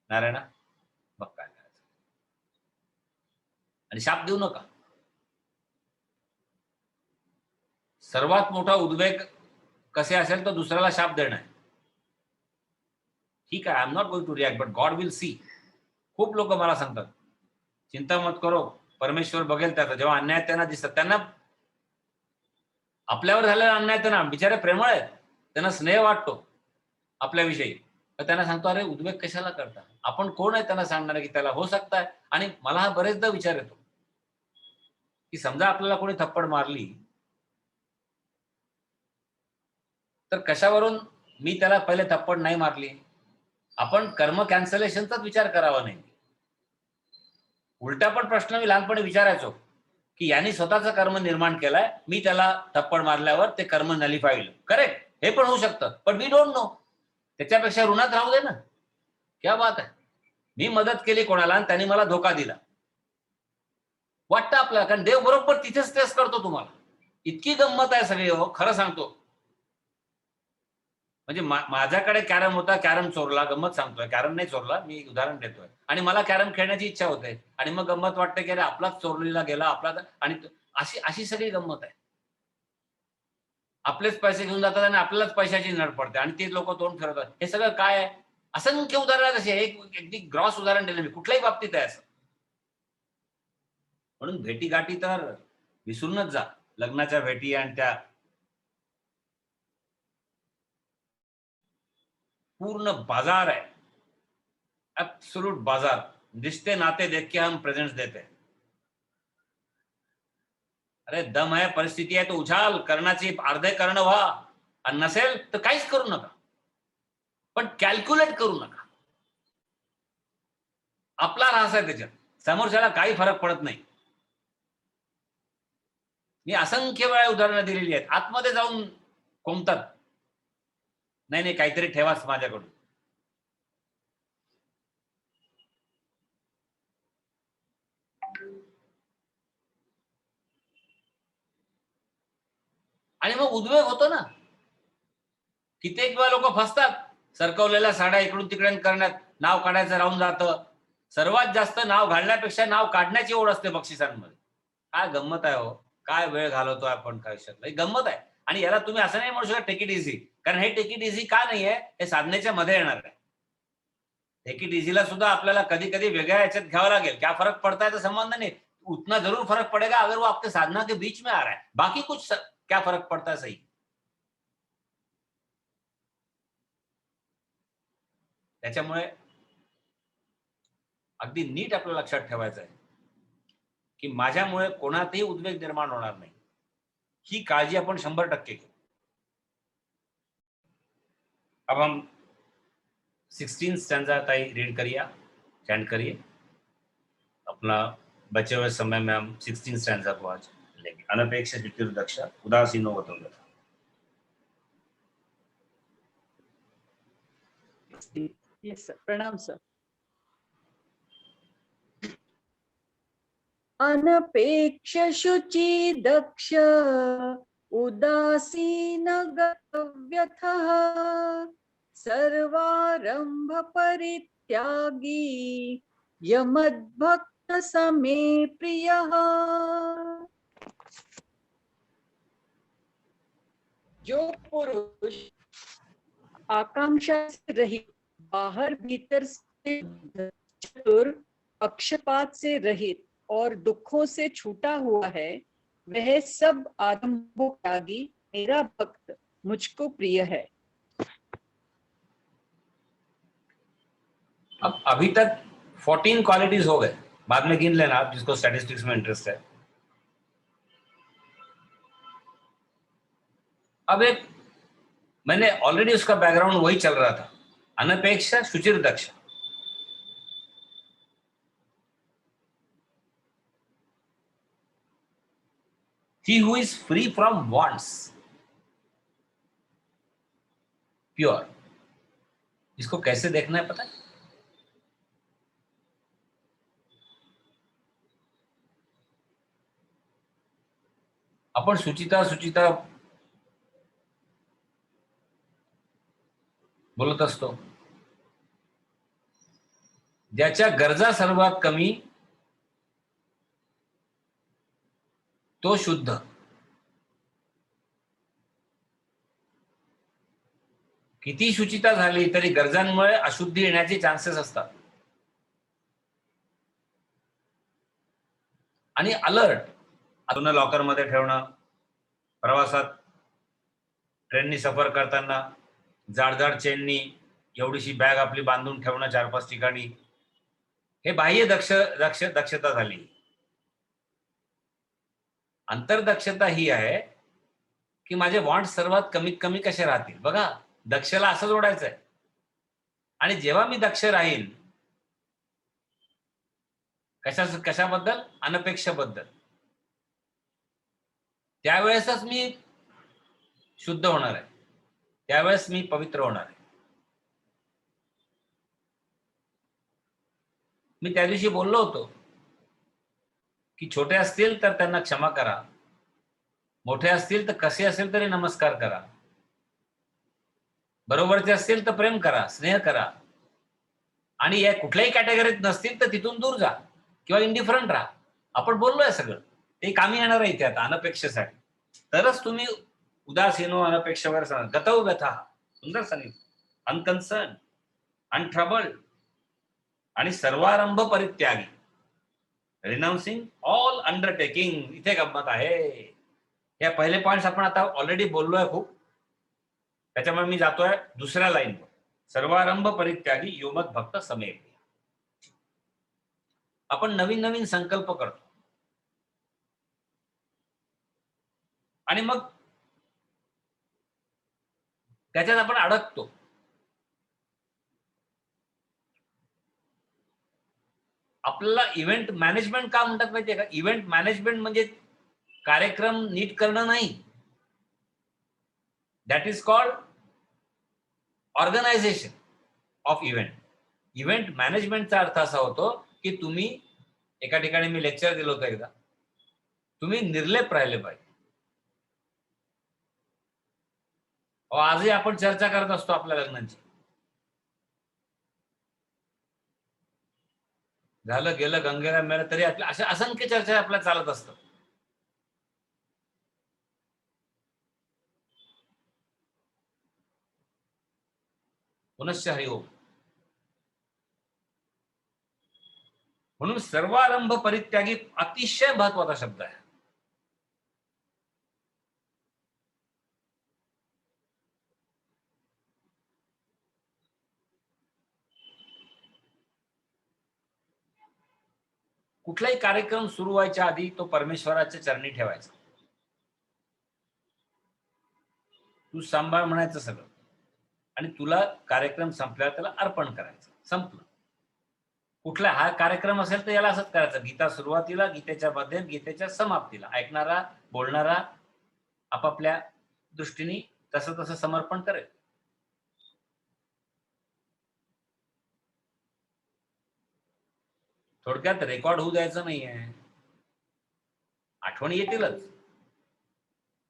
नारायणा बघ काय करायचं. आणि शाप देऊ नका. सर्वात मोठा उद्वेग कसे असेल तर दुसऱ्याला शाप देणं आहे. ठीक आहे, I am not going to react but God will see. खूप लोक मला सांगतात चिंता मत करो, परमेश्वर बघेल त्याचा. जेव्हा अन्याय त्यांना दिसतात, त्यांना आपल्यावर झालेला अन्याय, त्यांना बिचारे प्रेमळ आहेत, त्यांना स्नेह वाटतो आपल्याविषयी, तर त्यांना सांगतो अरे उद्वेग कशाला करता, आपण कोण आहे त्यांना सांगणार की त्याला हो सकता है. आणि मला हा बरेचदा विचार येतो की समजा आपल्याला कोणी थप्पड मारली तर कशावरून मी त्याला पहिले थप्पड नाही मारली. आपण कर्म कॅन्सलेशनचाच विचार करावा नाही. उलटा पण प्रश्न मी लहानपणी विचारायचो की यांनी स्वतःचं कर्म निर्माण केलाय, मी त्याला थप्पड मारल्यावर ते कर्म नलिफाय होईल. करेक्ट, हे पण होऊ शकतं, पण वी डोंट नो. त्याच्यापेक्षा ऋणात राहू दे ना. क्या बात आहे, मी मदत केली कोणाला आणि त्यांनी मला धोका दिला. वाटतं आपल्याला, कारण देव बरोबर तिथेच टेस्ट करतो तुम्हाला. इतकी गंमत आहे सगळी हो, खरं सांगतो. म्हणजे माझ्याकडे कॅरम होता, कॅरम चोरला. गंमत सांगतोय, कॅरम नाही चोरला, मी उदाहरण देतोय. आणि मला कॅरम खेळण्याची इच्छा होते आणि मग गंमत वाटते की अरे आपलाच चोरलेला गेला, आपला. आणि अशी अशी सगळी गंमत आहे. आपलेच पैसे घेऊन जातात आणि आपल्यालाच पैशाची नड पडते आणि ते लोक तोंड फिरवतात. हे सगळं काय आहे? असंख्य उदाहरण असे. एक अगदी ग्रॉस उदाहरण दिलं मी, कुठल्याही बाबतीत आहे असं. म्हणून भेटी गाठी तर विसरूनच जा. लग्नाच्या भेटी आणि त्या पूर्ण बाजार आहे, एब्सोल्यूट बाजार. रिश्ते नाते देख के हम प्रेजेंट्स देते हैं. अरे दम आहे, परिस्थिती आहे, तो उछाल करण्याची, अर्धे करणं व्हा. आणि नसेल तर काहीच करू नका, पण कॅल्क्युलेट करू नका. आपला रास आहे त्याच्यात, समोरच्याला काही फरक पडत नाही. मी असंख्य वेळा उदाहरणं दिलेली आहेत. आतमध्ये जाऊन कोंबतात, नाही नाही काहीतरी ठेवाच माझ्याकडून. आणि मग उद्वेग होतो ना. कित्येक वेळा लोक फसतात सरकवलेल्या साड्या इकडून तिकडे करण्यात. नाव काढायचं राहून जातं. सर्वात जास्त नाव घालण्यापेक्षा नाव काढण्याची ओढ असते बक्षिसांमध्ये. काय गंमत आहे हो, काय वेळ घालवतोय आपण आयुष्यातला. ही गंमत आहे. आणि याला तुम्ही असं नाही म्हणू शकत टेक इट इझी, कारण हे टेक इट इझी का नाहीये, हे साधनेच्या मध्ये येणार आहे. टेक इट इझीला सुद्धा आपल्याला कधी कधी वेगळ्या याच्यात घ्यावं लागेल. क्या फरक पडता है तो संबंध नहीं, उतना जरूर फरक पड़ेगा अगर वो आपके साधना के बीच में आ रहा है. बाकी कुछ क्या फरक पड़ता है सही. त्याच्यामुळे अगदी नीट आपल्याला लक्षात ठेवायचं आहे की माझ्यामुळे कोणातही उद्वेग निर्माण होणार नाही, ही काळजी आपण 100% घेऊ. अब हम 16 स्टैंजा ताई रीड करिए, चैंट करिए. अपना बचे हुए समय में हम 16 स्टैंजा को आज लेंगे. अनपेक्ष ज्योतिर्दक्ष उदासीनो वतुंगता. Yes, sir. Pranam, sir. अनपेक्ष शुचि दक्ष उदासीन गतव्यथः सर्वारंभ परित्यागी यमद्भक्त समे प्रियः। जो पुरुष आकांक्षा से रहित, बाहर भीतर से चतुर, पक्षपात से रहित और दुखों से छूटा हुआ है, वह सब आरंभों त्यागी मेरा भक्त मुझको प्रिय है। अब अभी तक 14 क्वालिटीज हो गए, बाद में गिन लेना आप जिसको स्टैटिस्टिक्स में इंटरेस्ट है। अब एक मैंने ऑलरेडी उसका बैकग्राउंड वही चल रहा था, अनपेक्ष शुचिर दक्ष। He who is free from wants, pure। इसको कैसे देखना है पता है? आपण सुचिता सुचिता बोलत असतो, ज्याच्या गरजा सर्वात कमी तो शुद्ध। किती शुचिता झाली तरी गरजांमुळे अशुद्धी येण्याचे चान्सेस असतात। आणि अलर्ट, अजून लॉकर मध्ये ठेवणं, प्रवासात ट्रेननी सफर करताना जाडजाड चेननी एवढीशी बॅग आपली बांधून ठेवणं 4-5 ठिकाणी, हे बाह्य दक्षता झाली। अंतर्दक्षता ही आहे की माझे वॉन्ट सर्वात कमीत कमी कसे राहतील। बघा, दक्षला असं जोडायचंय। आणि जेव्हा मी दक्ष राहील कशाबद्दल, अनपेक्षाबद्दल, त्यावेळेसच मी शुद्ध होणार आहे, त्यावेळेस मी पवित्र होणार आहे। मी त्या दिवशी बोललो होतो की छोटे असतील तर त्यांना क्षमा करा, मोठे असतील तर कसे असेल तरी नमस्कार करा, बरोबरचे असतील तर प्रेम करा, स्नेह करा, आणि या कुठल्याही कॅटेगरीत नसतील तर तिथून दूर जा किंवा इंडिफरंट राहा। आपण बोललोय सगळं, ते कामी येणार आहे इथे आता अनपेक्षेसाठी। तरच तुम्ही उदासीनो अनपेक्ष वगैरे सांगा, गतव व्यथा, सुंदर सांगितलं, अनकन्सर्न, अनट्रबल्ड आणि सर्वारंभ परित्यागी, रिनाउन्सिंग ऑल अंडरटेकिंग। इथे गंमत आहे, या पहिले पॉइंट्स आपण आता ऑलरेडी बोललोय खूप, त्याच्यामुळे मी जातोय दुसऱ्या लाईनवर, सर्वारंभ परित्यागी योमत भक्त समे। आपण नवीन नवीन संकल्प करतो आणि मग त्याच्यात आपण अडकतो। आपल्याला इव्हेंट मॅनेजमेंट का म्हणतात माहितीये का? इव्हेंट मॅनेजमेंट म्हणजे कार्यक्रम नीट करणं नाही, that is called organisation of event. Event मॅनेजमेंटचा अर्थ असा होतो की तुम्ही एका ठिकाणी, मी लेक्चर दिलं होतं एकदा, तुम्ही निर्लेप राहिले पाहिजे। आजही आपण चर्चा करत असतो आपल्या लग्नाची, झालं गेलं गंगेला मेलं तरी आपल्या अशा असंख्य चर्चा आपल्या चालत असतात। पुनश्च हरिओम। म्हणून सर्वारंभ परित्यागी अतिशय महत्वाचा शब्द आहे। कुठलाही कार्यक्रम सुरू व्हायच्या आधी तो परमेश्वराच्या चरणी ठेवायचा। तू सांभाळ म्हणायचं सगळं, आणि तुला कार्यक्रम संपल्यावर त्याला अर्पण करायचं, संपलं। कुठला हा कार्यक्रम असेल तर याला असंच करायचं, गीता सुरुवातीला, गीतेच्या मध्येत, गीतेच्या समाप्तीला ऐकणारा बोलणारा आपापल्या दृष्टीने तसं तसं समर्पण करेल। थोडक्यात रेकॉर्ड होऊ द्यायचं नाहीये, आठवणी येतीलच,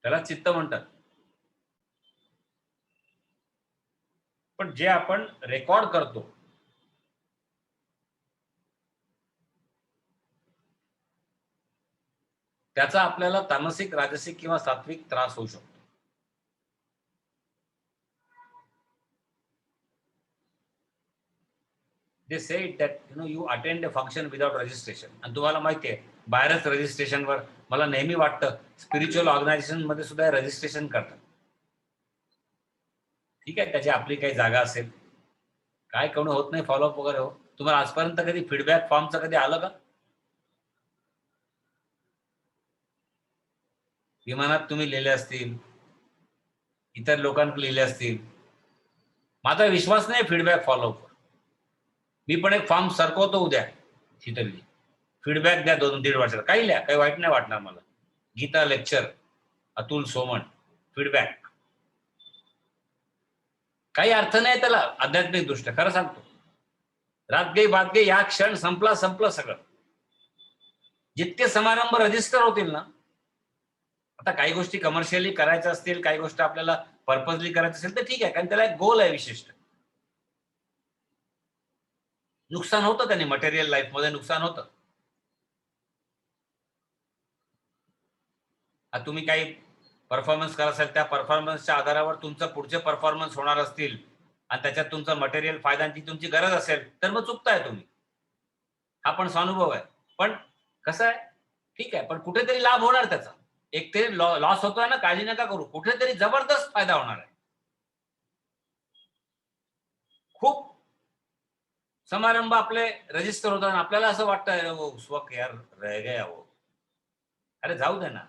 त्याला चित्त म्हणतात. पण जे आपण रेकॉर्ड करतो त्याचा आपल्याला तामसिक, राजसिक किंवा सात्विक त्रास होऊ शकतो. They say that you attend a function without registration. आणि तुम्हाला माहिती आहे बाहेरच रजिस्ट्रेशनवर मला नेहमी वाटतं स्पिरिच्युअल ऑर्गनायझेशन मध्ये सुद्धा रजिस्ट्रेशन करतात. ठीक आहे, त्याची आपली काही जागा असेल, काय कोणी होत नाही फॉलोअप वगैरे हो. तुम्हाला आजपर्यंत कधी फीडबॅक फॉर्मचं कधी आलं का? विमानात तुम्ही लिहिले असतील, इतर लोकांकडे लिहिले असतील. माझा विश्वास नाही फीडबॅक फॉलोअप. मी पण एक फॉर्म सरकवतो उद्या शीतलजी, फीडबॅक द्या 2-3 वर्षाला, काही लिहा, काही वाईट नाही वाटणार मला. Gita lecture, Atul Soman, feedback. काही अर्थ नाही त्याला आध्यात्मिक दृष्ट्या, खरं सांगतो. रात गई बात गई, या क्षण संपला सगळं. जितके समारंभ रजिस्टर होतील ना, आता काही गोष्टी कमर्शियली करायच्या असतील, काही गोष्टी आपल्याला पर्पजली करायचं असेल तर ठीक आहे, कारण त्याला एक गोल आहे विशिष्ट. नुकसान होतं त्याने, मटेरियल लाईफ मध्ये नुकसान होतं. तुम्ही काही परफॉर्मन्स करत असाल, त्या परफॉर्मन्सच्या आधारावर तुमचं पुढचे परफॉर्मन्स होणार असतील आणि त्याच्यात तुमचा मटेरियल फायद्यांची तुमची गरज असेल तर मग चुकताय तुम्ही. हा पण स्वानुभव आहे. पण कसं आहे, ठीक आहे, पण कुठेतरी लाभ होणार त्याचा. एक तरी लॉस होतोय ना, काळजी नका करू, कुठेतरी जबरदस्त फायदा होणार आहे. खूप समारंभ आपले रजिस्टर होतात, आपल्याला असं वाटतं उस वक्त यार रह गया वो. अरे जाऊ दे ना,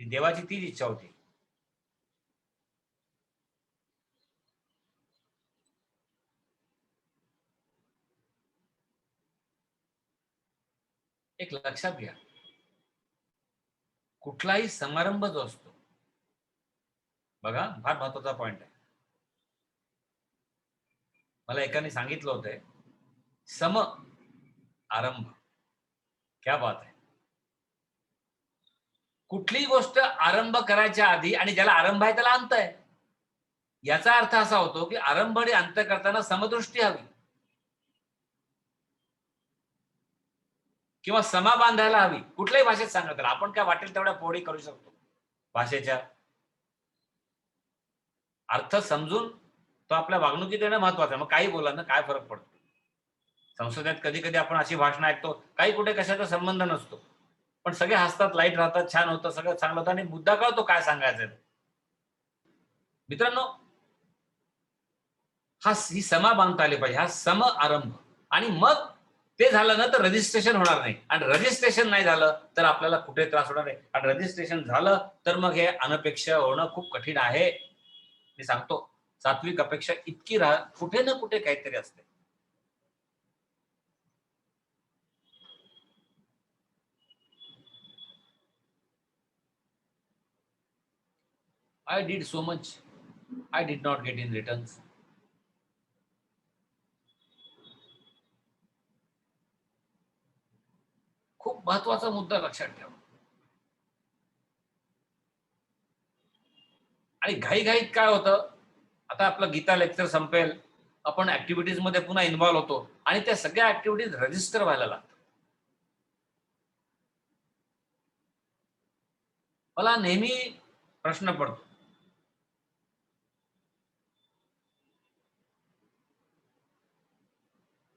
ती देवाची तीच इच्छा होती. एक लक्षात घ्या, कुठलाही समारंभ जो असतो बघा, फार महत्वाचा पॉइंट आहे. मला एकाने सांगितलं होतं सम आरंभ. क्या बात आहे. कुठलीही गोष्ट आरंभ करायच्या आधी, आणि ज्याला आरंभ आहे त्याला अंत आहे, याचा अर्थ असा होतो की आरंभ आणि अंत करताना समदृष्टी हवी किंवा समा बांधायला हवी. कुठल्याही भाषेत सांगत आपण काय वाटेल तेवढ्या फोडी करू शकतो भाषेच्या. अर्थ समजून तो आपल्या वागणुकीत येणं महत्वाचं आहे. मग काही बोला ना, काय फरक पडतो. संसदेत कधी कधी आपण अशी भाषणं ऐकतो, काही कुठे कशाचा संबंध नसतो, पण सगळे हसतात, लाईट राहतात, छान होतं, सगळं चांगलं होतं आणि मुद्दा कळतो काय सांगायचं. मित्रांनो, ही समा बांधता आली पाहिजे, हा सम आरंभ. आणि मग ते झालं ना तर रजिस्ट्रेशन होणार नाही, आणि रजिस्ट्रेशन नाही झालं तर आपल्याला कुठे त्रास होणार नाही, आणि रजिस्ट्रेशन झालं तर मग हे अनपेक्षा होणं खूप कठीण आहे. मी सांगतो, सात्विक अपेक्षा इतकी कुठे ना कुठे काहीतरी असते. I did so much, I did not get in returns. खूप महत्वाचा मुद्दा लक्षात ठेवा. आणि घाईघाईत काय होतं, आता आपलं गीता लेक्चर संपेल, आपण ऍक्टिव्हिटीज मध्ये पुन्हा इन्व्हॉल्व होतो आणि त्या सगळ्या ऍक्टिव्हिटीज रजिस्टर व्हायला लागतात. मला नेहमी प्रश्न पडतो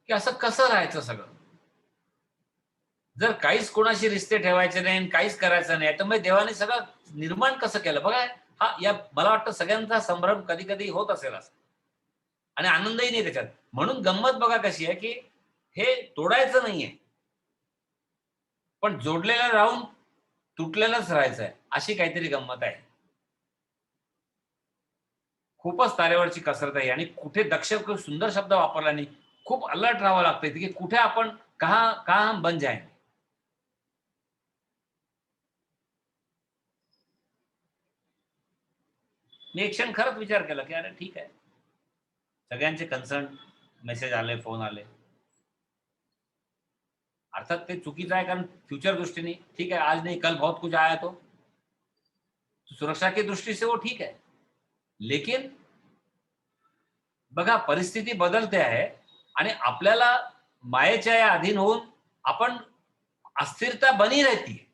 की असं कसं राहायचं सगळं. जर काहीच कोणाशी रिश्ते ठेवायचे नाही, काहीच करायचं नाही, तर मग देवाने सगळं निर्माण कसं केलं. बघा, हा या मला वाटतं सगळ्यांचा संभ्रम कधी कधी होत असेल असं, आणि आनंदही नाही त्याच्यात. म्हणून गंमत बघा कशी आहे की हे तोडायचं नाहीये, पण जोडलेलं राहून तुटलेलंच राहायचं आहे, अशी काहीतरी गंमत आहे. खूपच तारेवरची कसरत आहे, आणि कुठे दक्ष खूप सुंदर शब्द वापरला नाही, खूप अलर्ट राहावं लागतं की कुठे आपण कहा कहा हम बन जाए. मी एक क्षण खरंच विचार केला की अरे ठीक आहे, सगळ्यांचे कन्सर्न मेसेज आले, फोन आले, अर्थात ते चुकीचं आहे, कारण फ्यूचर दृष्टीने ठीक है, आज नहीं कल बहुत कुछ आया तो सुरक्षा की दृष्टि से वो ठीक है, लेकिन बघा परिस्थिती बदलते आहे आणि आपल्याला मायेच्या या अधीन होऊन आपण अस्थिरता बनी रहती है,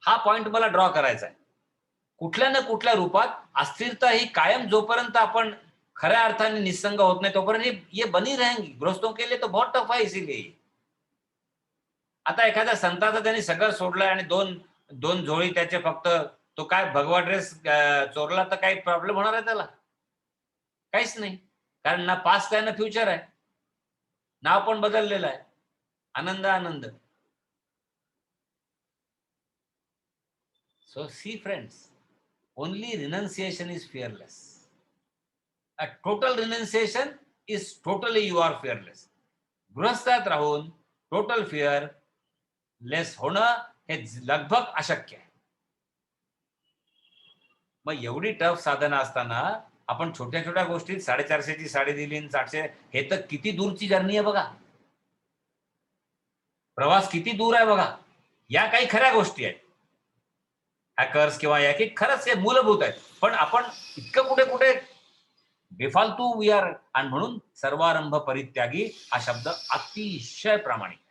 हा पॉइंट मला ड्रॉ करायचा आहे. कुठल्या ना कुठल्या रूपात अस्थिरता ही कायम जोपर्यंत आपण खऱ्या अर्थाने निसंग होत नाही तोपर्यंत ये बनी रहेंगी. गृहस्थों के लिए तो बहुत टफ है इसीलिए. आता एखाद्या संताचं त्यांनी सगळं सोडलंय आणि दोन दोन झोळी त्याचे फक्त तो काय भगवा ड्रेस चोरला तर काही प्रॉब्लेम होणार आहे त्याला? काहीच नाही. कारण ना पास्ट आहे ना फ्युचर आहे. नाव पण बदललेलं आहे. Anand Anand. So see friends, only renunciation is fearless. A total renunciation is totally you are fearless. गृहस्थात राहून टोटल फिअर लेस होणं हे लगभग अशक्य आहे. मग एवढी टफ साधनं असताना आपण छोट्या छोट्या गोष्टीत 450ची साडी दिली 700, हे तर किती दूरची जर्नी आहे बघा. प्रवास किती दूर आहे बघा. या काही खऱ्या गोष्टी आहेत. हॅकर्स किंवा या की खरंच हे मूलभूत आहेत, पण आपण इतकं कुठे कुठे बेफालतू वी आर. आणि म्हणून सर्वारंभ परित्यागी हा शब्द अतिशय प्रामाणिक आहे.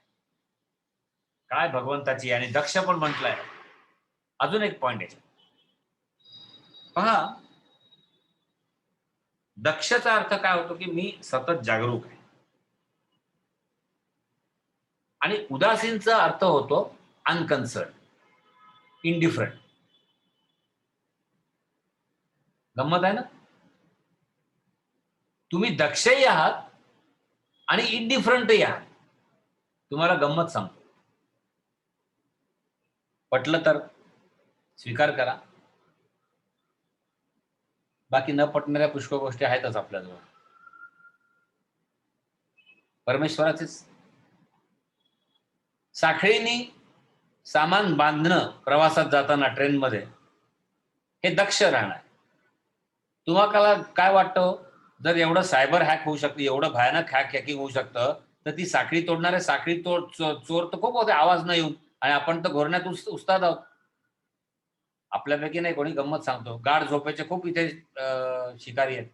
काय भगवंताची. आणि दक्ष पण म्हटलंय. अजून एक पॉइंट आहे पहा, दक्षचा अर्थ काय होतो की मी सतत जागरूक आहे. आणि उदासीनचा अर्थ होतो अनकन्सर्न, इंडिफरंट. गंमत आहे ना. तुम्ही दक्षही आहात आणि इंडिफरंटही आहात. तुम्हाला गंमत सांगतो, पटलं तर स्वीकार करा, बाकी न पटणाऱ्या पुष्कळ गोष्टी आहेतच आपल्याजवळ. परमेश्वराचेच साखळीनी सामान बांधणं प्रवासात जाताना ट्रेनमध्ये हे दक्ष राहणार. तुम्हाला काय वाटतं, जर एवढं सायबर हॅक होऊ शकतं, एवढं भयानक हॅकिंग होऊ शकतं, तर ती साखळी तोडणारे साखळी चोर तर खूप होते आवाज न येऊन, आणि आपण तर घोरण्यात उस्ताद आहोत. आपल्यापैकी नाही कोणी. गंमत सांगतो, गाढ झोपेचे खूप इथे शिकारी आहेत.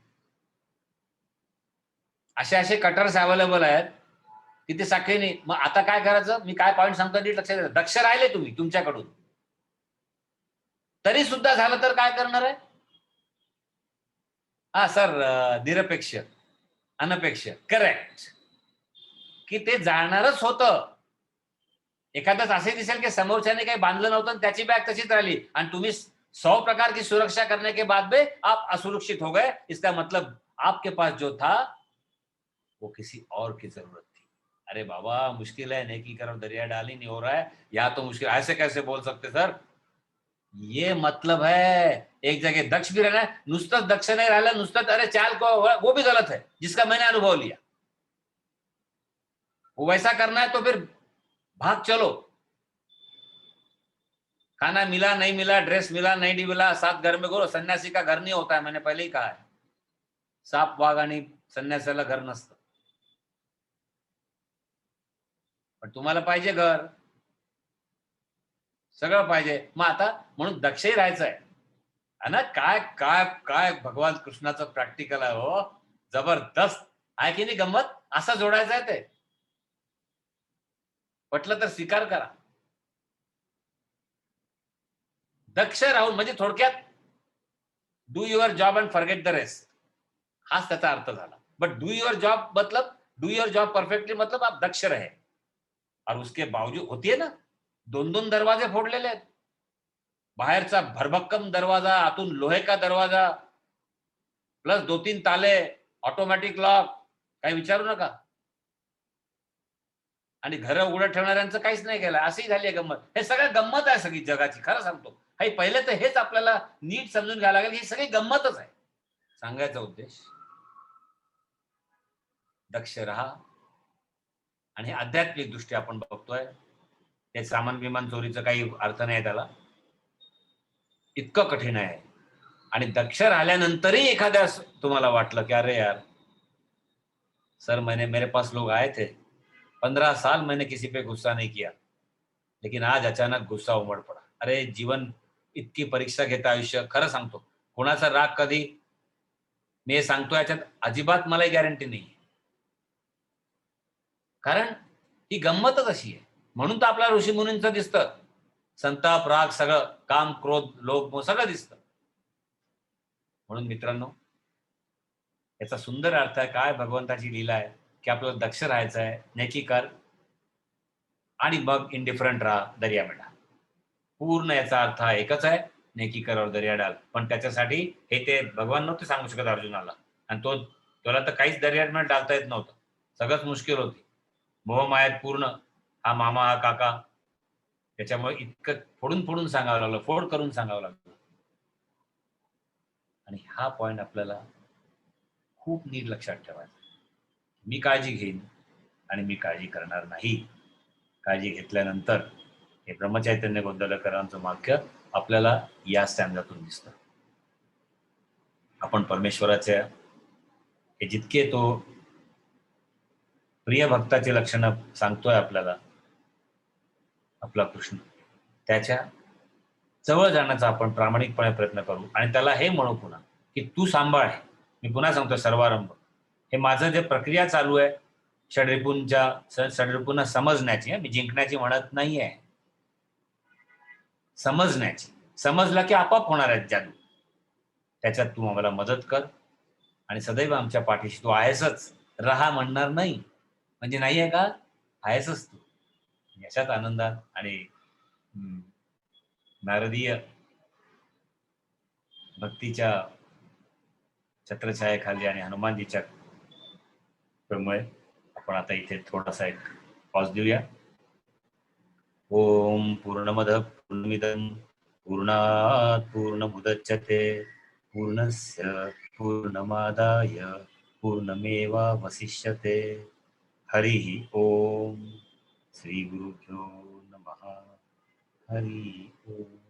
असे कटर्स अवेलेबल आहेत की ते साखळीने. मग आता काय करायचं, मी काय पॉईंट सांगतो नीट लक्षात द्या. दक्ष राहिले तुम्ही तुमच्याकडून, तरी सुद्धा झालं तर काय करणार आहे. हा सर, निरपेक्ष, अनपेक्ष, करेक्ट, की ते जाणारच होतं. एखादंच असे दिसेल की समोरच्याने काही बांधलं नव्हतं, त्याची बॅग तशीच राहिली, आणि तुम्ही 100 प्रकार की सुरक्षा करने के बाद में आप असुरक्षित हो गए. इसका मतलब आपके पास जो था वो किसी और की जरूरत थी. अरे बाबा, मुश्किल है, नेकी करो दरिया डाली नहीं हो रहा है, या तो मुश्किल. ऐसे कैसे बोल सकते सर. ये मतलब है एक जगह दक्ष भी रहना है. नुसतंच दक्ष नाही राहिलं, नुसतंच अरे चाल को, वो भी गलत है, जिसका मैंने अनुभव लिया. वो वैसा करना है तो फिर भाग चलो. खाना मिला नहीं मिला, ड्रेस मिला नहीं मिला, सात घर में घुरो. सन्यासी का घर नहीं होता है, मैंने पहले ही कहा है. साप वाघ आणि संन्यासाला घर नसतं. पण तुम्हाला पाहिजे घर, सगळं पाहिजे. मग आता म्हणून दक्षही राहायचं आहे. आणि काय काय काय भगवान कृष्णाचं प्रॅक्टिकल आहे हो, जबरदस्त आहे की नाही. गंमत असं जोडायचं आहे. ते पटलं तर स्वीकार करा. दक्ष राहून म्हणजे थोडक्यात do your job and forget the rest, हाच त्याचा अर्थ झाला. बट डू युअर जॉब मतलब डू युअर जॉब परफेक्टली मतलब आप दक्ष रहे. और उसके बावजूद होतीये ना, 2-2 दरवाजे फोडलेले आहेत. बाहेरचा भरभक्कम दरवाजा, आतून लोहे का दरवाजा, प्लस 2-3 ताले, ऑटोमॅटिक लॉक, काही विचारू नका. आणि घर उघडं ठेवणाऱ्यांचं काहीच नाही केलं. अशी झाली आहे गंमत. हे सगळं गंमत आहे सगळी जगाची, खरं सांगतो. हे पहिले तर हेच आपल्याला नीट समजून घ्यायला लागेल. ही सगळी गंमतच आहे. सांगायचा उद्देश, दक्ष राहा. आणि हे आध्यात्मिक दृष्टी आपण बघतोय. हे सामान विमान चोरीचं काही अर्थ नाही त्याला. इतकं कठीण आहे. आणि दक्ष राहिल्यानंतरही एखाद्या तुम्हाला वाटलं की अरे यार सर, मेरे पास लोग आए थे, 15 साल मैंने किसी पे गुस्सा नहीं किया, लेकिन आज अचानक गुस्सा उमड पडा. अरे जीवन इतकी परीक्षा घेतं आयुष्य. खरं सांगतो, कोणाचा राग कधी मी हे सांगतो याच्यात अजिबात मलाही गॅरंटी नाही. कारण ही गंमतच अशी आहे. म्हणून तर आपल्या ऋषीमुनींचं दिसतं. संताप, राग सगळं, काम, क्रोध, लोभ, मोह सगळं दिसतं. म्हणून मित्रांनो, याचा सुंदर अर्थ आहे काय भगवंताची लीला आहे, की आपल्याला दक्ष राहायचं आहे, नेकी कर आणि मग इंडिफरंट राहा, दर्या में डाल. पूर्ण याचा अर्थ हा एकच आहे, नेकी कर और दर्या डाल. पण त्याच्यासाठी हे ते भगवान नव्हते सांगू शकत अर्जुनाला. आणि त्याला तर काहीच दर्यात डालता येत नव्हतं. सगळंच मुश्किल होती. मोहमायात पूर्ण हा मामा, हा काका. त्याच्यामुळे इतकं फोडून फोडून सांगावं लागलं, फोड करून सांगावं लागलं. आणि हा पॉइंट आपल्याला खूप नीट लक्षात ठेवायचा. मी काळजी घेईन आणि मी काळजी करणार नाही. काळजी घेतल्यानंतर हे ब्रह्मचैतन्य गोंदवलेकरांचं वाक्य आपल्याला या स्टँजातून दिसतं. आपण परमेश्वराच्या हे जितके तो प्रिय भक्ताची लक्षणं सांगतोय आपल्याला आपला कृष्ण, त्याच्या जवळ जाण्याचा आपण प्रामाणिकपणे प्रयत्न करू आणि त्याला हे म्हणू पुन्हा की तू सांभाळ. मी पुन्हा सांगतो सर्वारंभ, हे माझं जे प्रक्रिया चालू आहे षड्रिपूंना समजण्याची, मी जिंकण्याची म्हणत नाहीये, समजण्याची. समजला की आपोआप होणार आहेत जादू. त्याच्यात तू आम्हाला मदत कर आणि सदैव आमच्या पाठीशी तू आहेसच. राहा म्हणणार नाही म्हणजे नाही आहे का, आहेसच तू. याच्यात आनंदात आणि नारदीय भक्तीच्या छत्रछायेखाली आणि हनुमानजीच्या कृपेमुळे आपण आता इथे थोडासा एक पॉज देऊया. ओम पूर्णमद पूर्णमिदं पूर्णात् पूर्णमुदच्यते पूर्णस्य पूर्णमादाय पूर्णमेवावशिष्यते. हरिः ओम. श्री गुरुभ्यो नमः. हरि ओम.